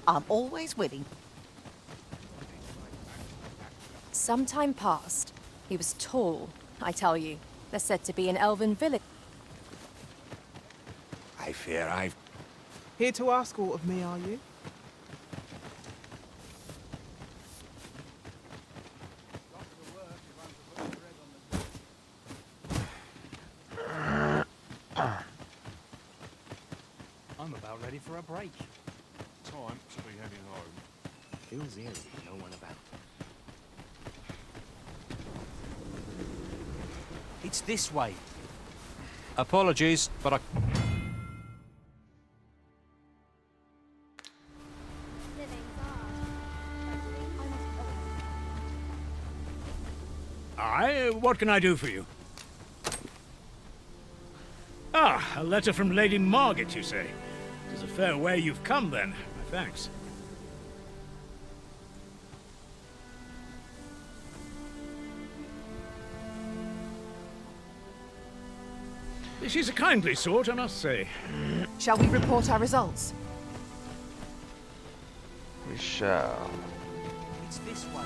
I'm always willing. Some time passed. He was tall, I tell you. They're said to be an elven village. I fear I've... Here to ask aught of me, are you? I'm about ready for a break. Time to be heading home. Feels eerie with no one about. It's this way. Apologies, but I... Aye, what can I do for you? Ah, a letter from Lady Margaret, you say? It is a fair way you've come, then. My thanks. She's a kindly sort, I must say. Shall we report our results? We shall. It's this way.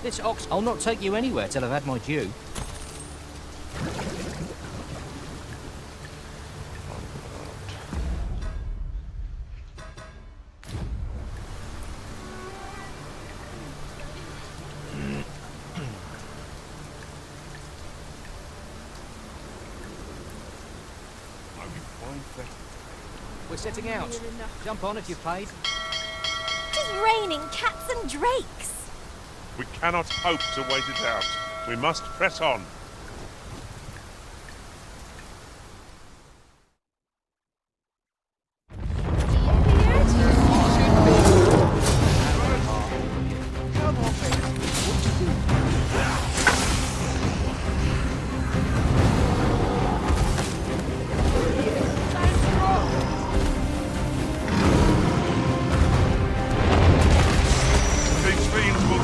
This ox... I'll not take you anywhere till I've had my due. We're setting out. Jump on if you've paid. It is raining cats and drakes. We cannot hope to wait it out. We must press on.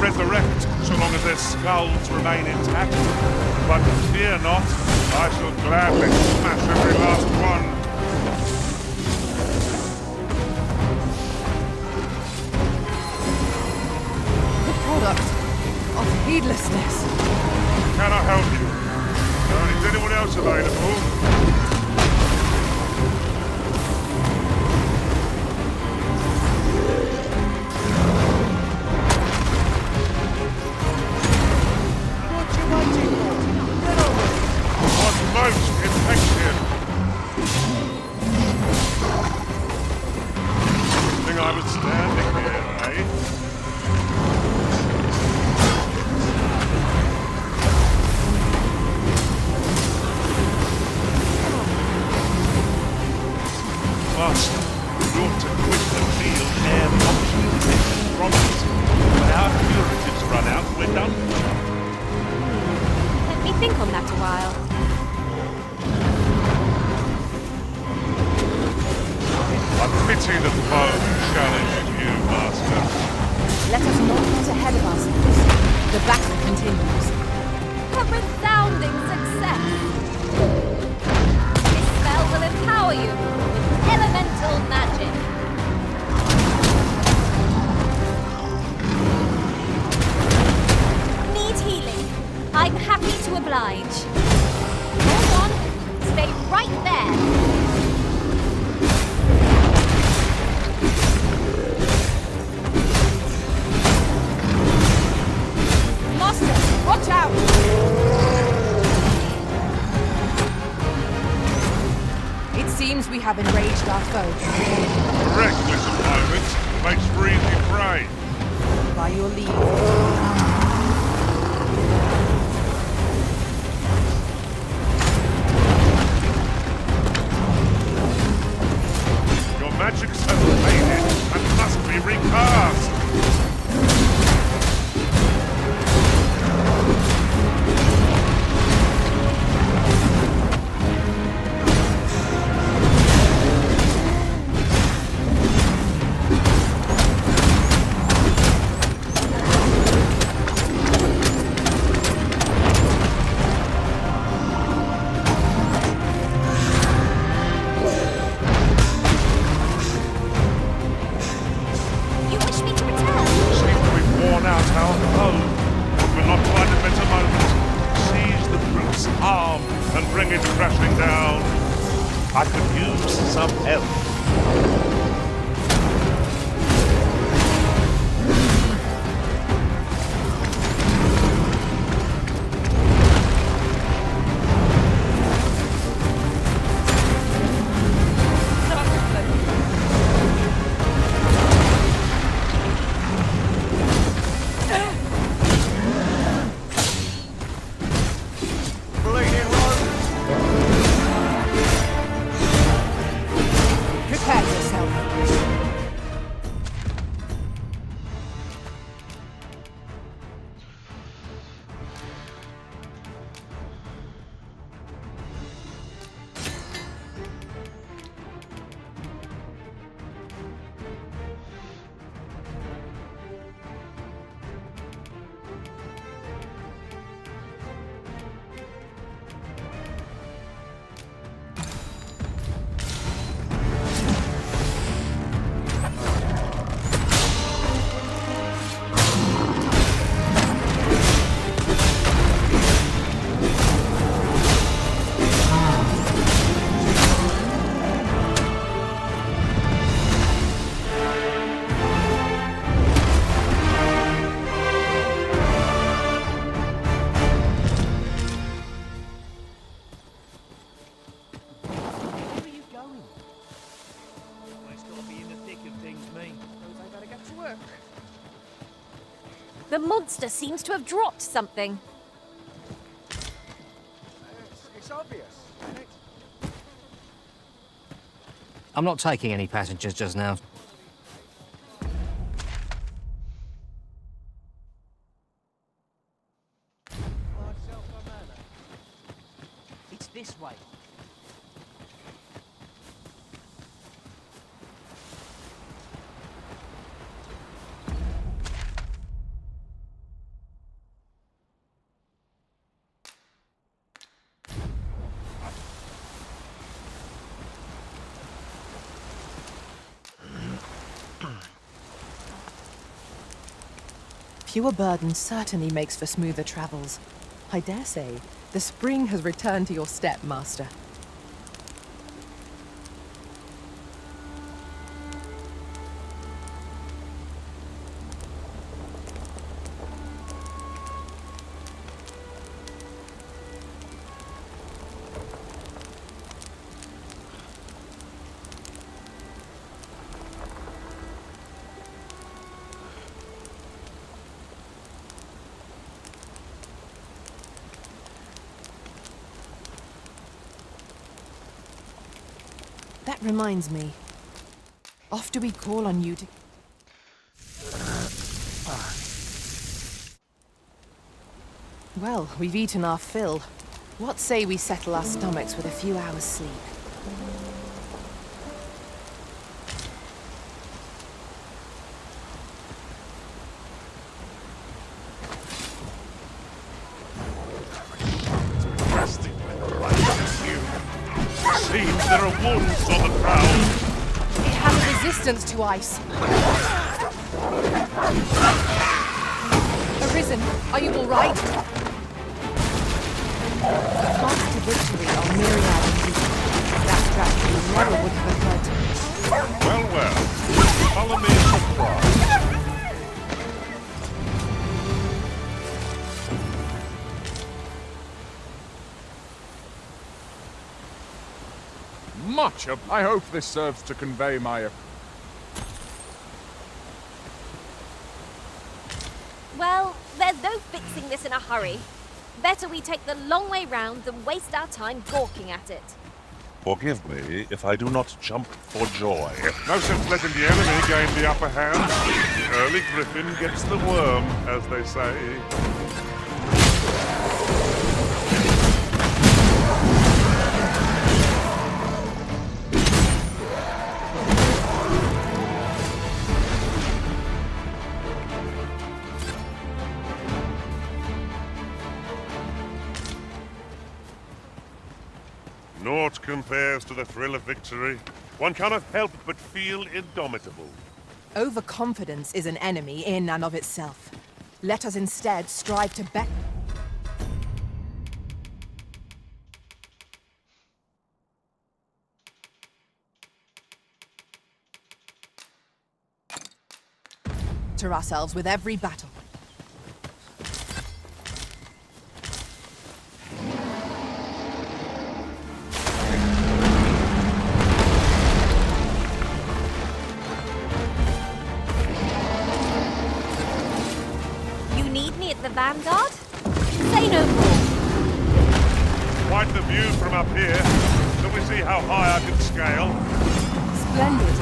Resurrect so long as their skulls remain intact. But fear not, I shall gladly smash every last one. The product of heedlessness. Cannot help you. Is anyone else available? Most effective. Think I was standing here, eh? Master, we ought to quit the field ere optional taken from us. When our curatives run out, we're done. Let me think on that a while. I pity the foe who challenges you, Master. Let us not get ahead of ourselves. The battle continues. A resounding success! This spell will empower you with elemental magic. Need healing? I'm happy to oblige. Hold on. Stay right there. Master, watch out! It seems we have enraged our foe. Reckless opponent makes for easy prey. By your leave. Your magics have faded and must be recast. I could use some help. The monster seems to have dropped something. It's obvious, isn't it? I'm not taking any passengers just now. It's this way. Fewer burdens certainly makes for smoother travels. I dare say, the spring has returned to your step, Master. That reminds me. Oft do we call on you to... Well, we've eaten our fill. What say we settle our stomachs with a few hours' sleep? resistance to ice. Arisen, are you all right? Paths to victory are myriad indeed. That strategy never would have occurred to me. Well, well. Follow me in surprise. I hope this serves to convey my... Well, there's no fixing this in a hurry. Better we take the long way round than waste our time gawking at it. Forgive me if I do not jump for joy. No sense letting the enemy gain the upper hand. Early Griffin gets the worm, as they say. Naught compares to the thrill of victory. One cannot help but feel indomitable. Overconfidence is an enemy in and of itself. Let us instead strive to better ourselves with every battle. The Vanguard? Say no more. Quite the view from up here. Shall we see how high I can scale? Splendid.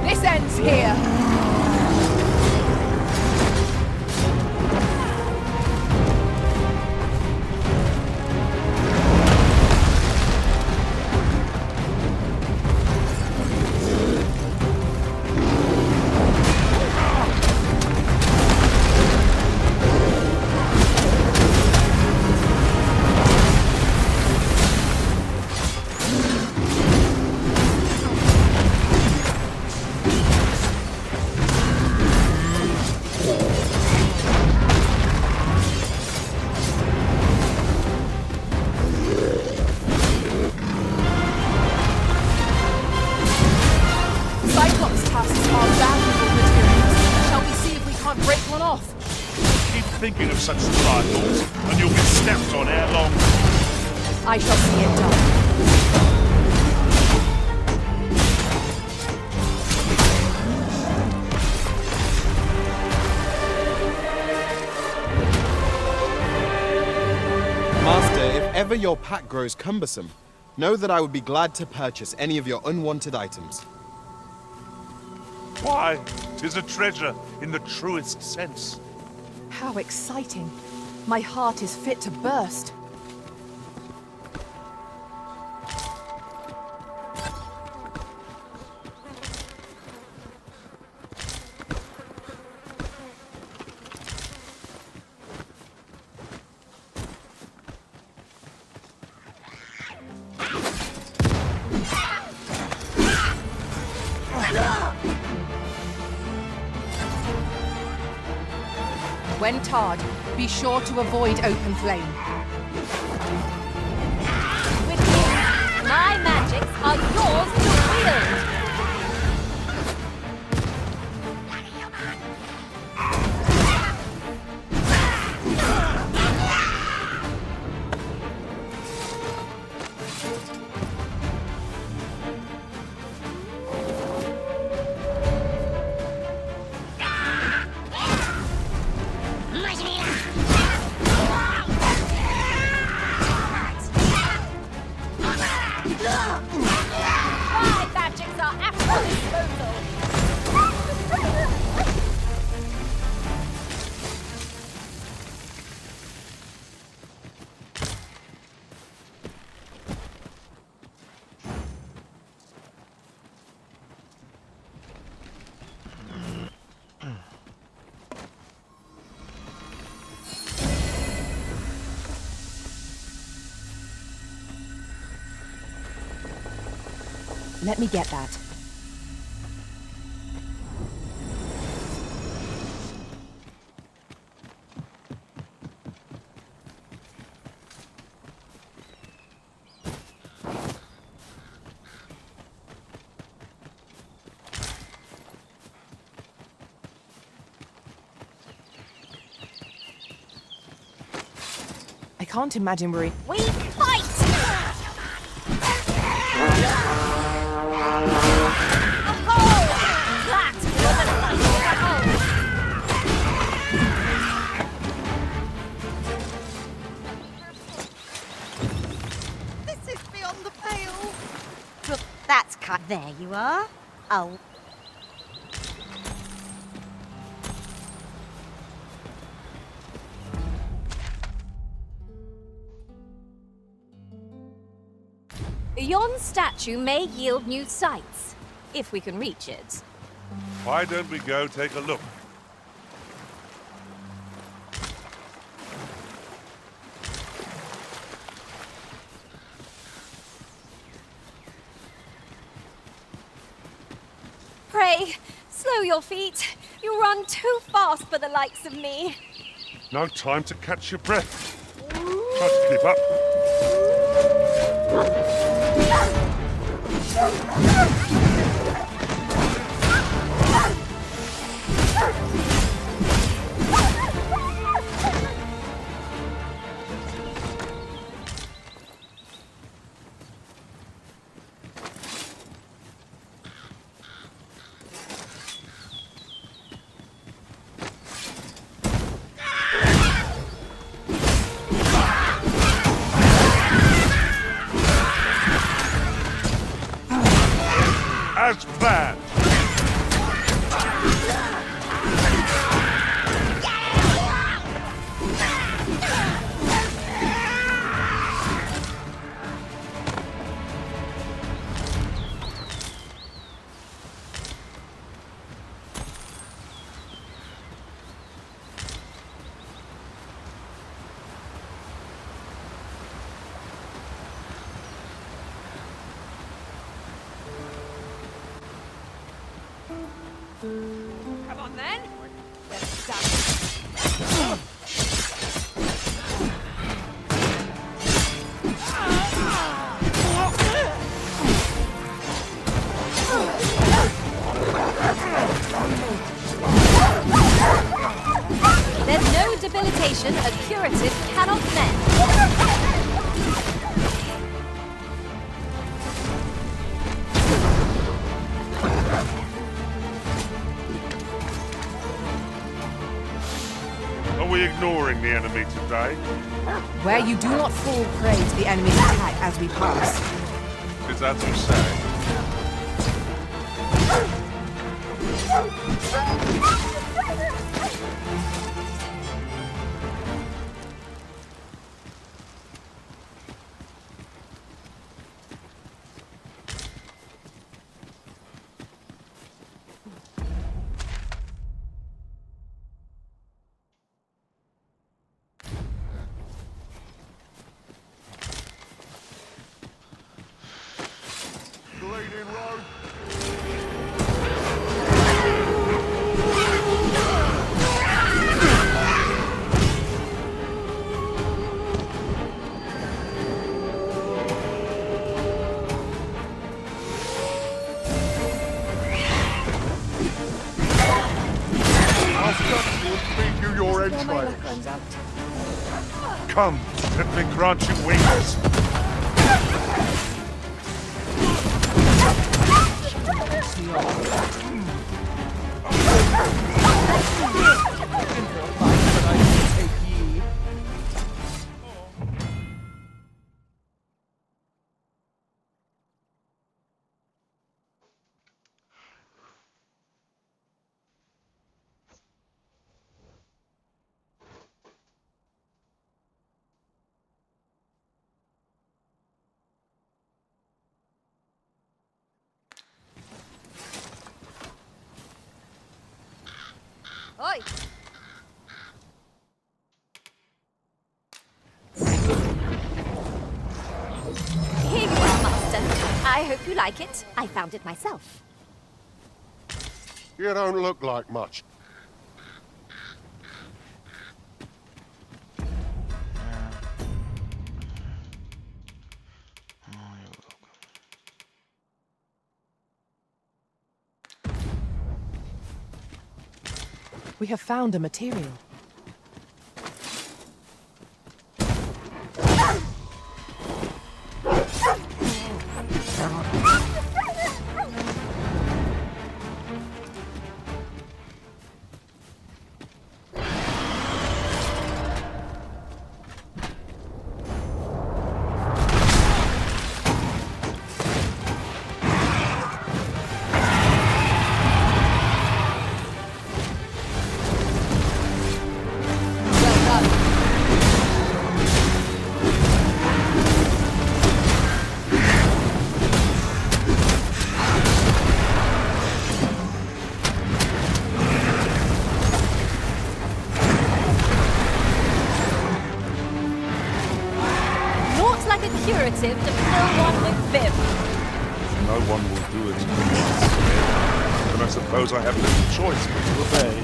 This ends here. Thinking of such trials, and you'll be stepped on ere long. I shall see it done. Master, if ever your pack grows cumbersome, know that I would be glad to purchase any of your unwanted items. Why, 'tis a treasure in the truest sense. How exciting. My heart is fit to burst. When tarred, be sure to avoid open flame. With me, my magics are yours to wield. Let me get that. I can't imagine we're... We fight! This is beyond the pale. Look, that's cut. There you are. Oh. Yon statue may yield new sights, if we can reach it. Why don't we go take a look? Pray, slow your feet. You run too fast for the likes of me. No time to catch your breath. Try to keep up. As planned. Come on then. Let's start. There's no debilitation a curative cannot mend. Are we ignoring the enemy today? Where you do not fall prey to the enemy's attack as we pass. Is that what you say? Bleeding road. I'll stop you and feed you your entrails. Come, let me grant you wings. Oi! Here you are, Master. I hope Hope you like it. I found it myself. You don't look like much. We have found a material. To fill one with vim. No one will do it. Then I suppose I have little choice but to obey.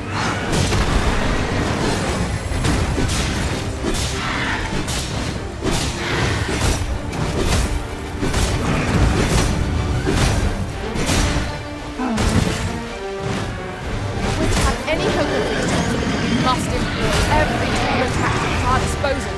To have any hope of victory, we must employ every tool and tactic at our disposal.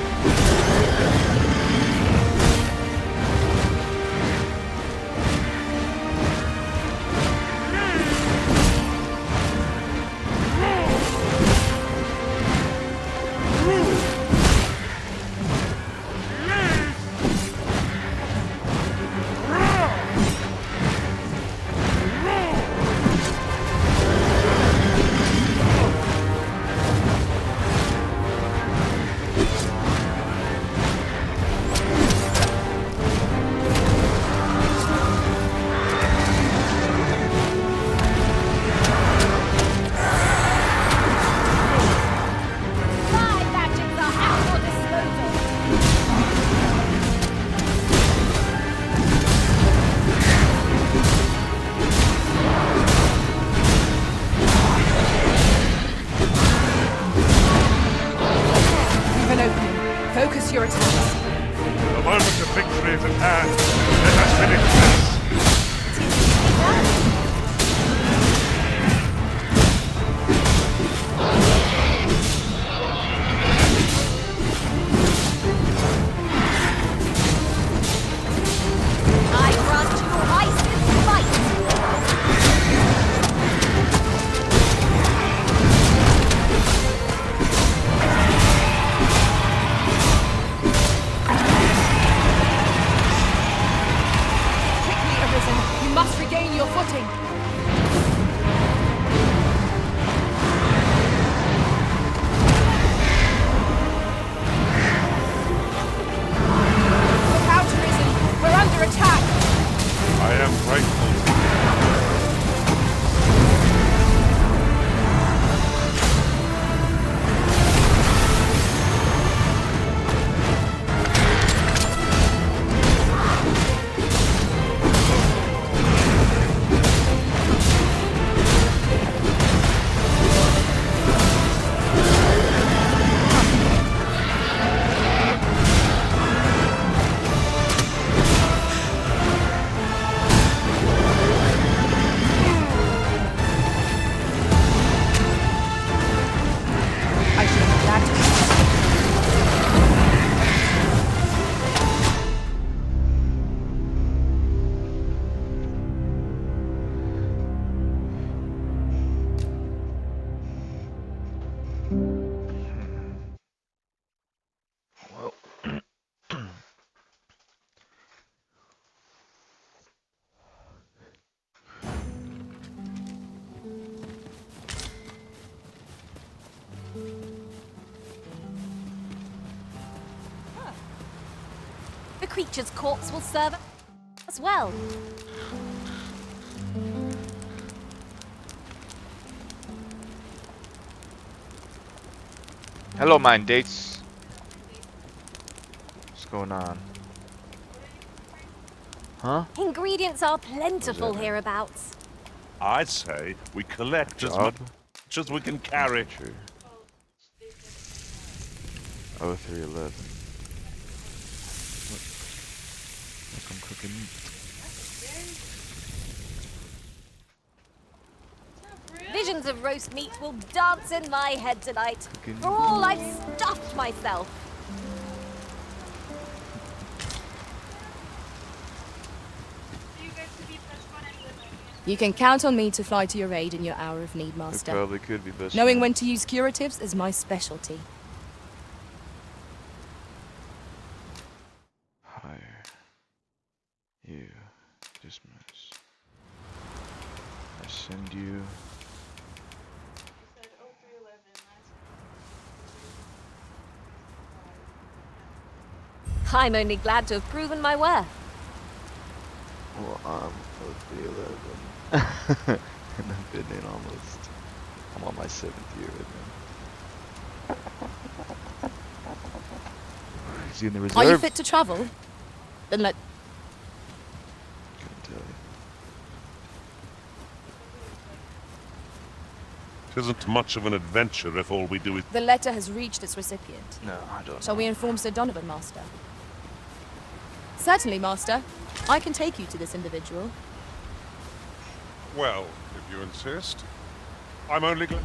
Focus your attacks. The moment of victory is at hand. Let us finish this. I grant you Ice's fight. You must regain your footing. Look out, Risen! We're under attack! I am grateful to you. The creature's corpse will serve as well. Hello, Mind Dates. What's going on? Huh? Ingredients are plentiful hereabouts. I'd say we collect as Job. much as we can carry. True. 0311. Look, I'm cooking meat. Visions of roast meat will dance in my head tonight. Cooking For all I've stuffed myself. You can count on me to fly to your aid in your hour of need, It Master. probably could be best. Knowing friends. when to use curatives is my specialty. Hire. You. Dismiss. I send you. I'm only glad to have proven my worth. Well, I'm 0311. And I've been in almost. I'm on my 7th year right now. Is he in the reserve? Are you fit to travel? Then let... Couldn't tell you. It isn't much of an adventure if all we do is... The letter has reached its recipient. No, I don't Shall know. we inform Sir Donovan, Master? Certainly, Master. I can take you to this individual. Well, if you insist. I'm only glad...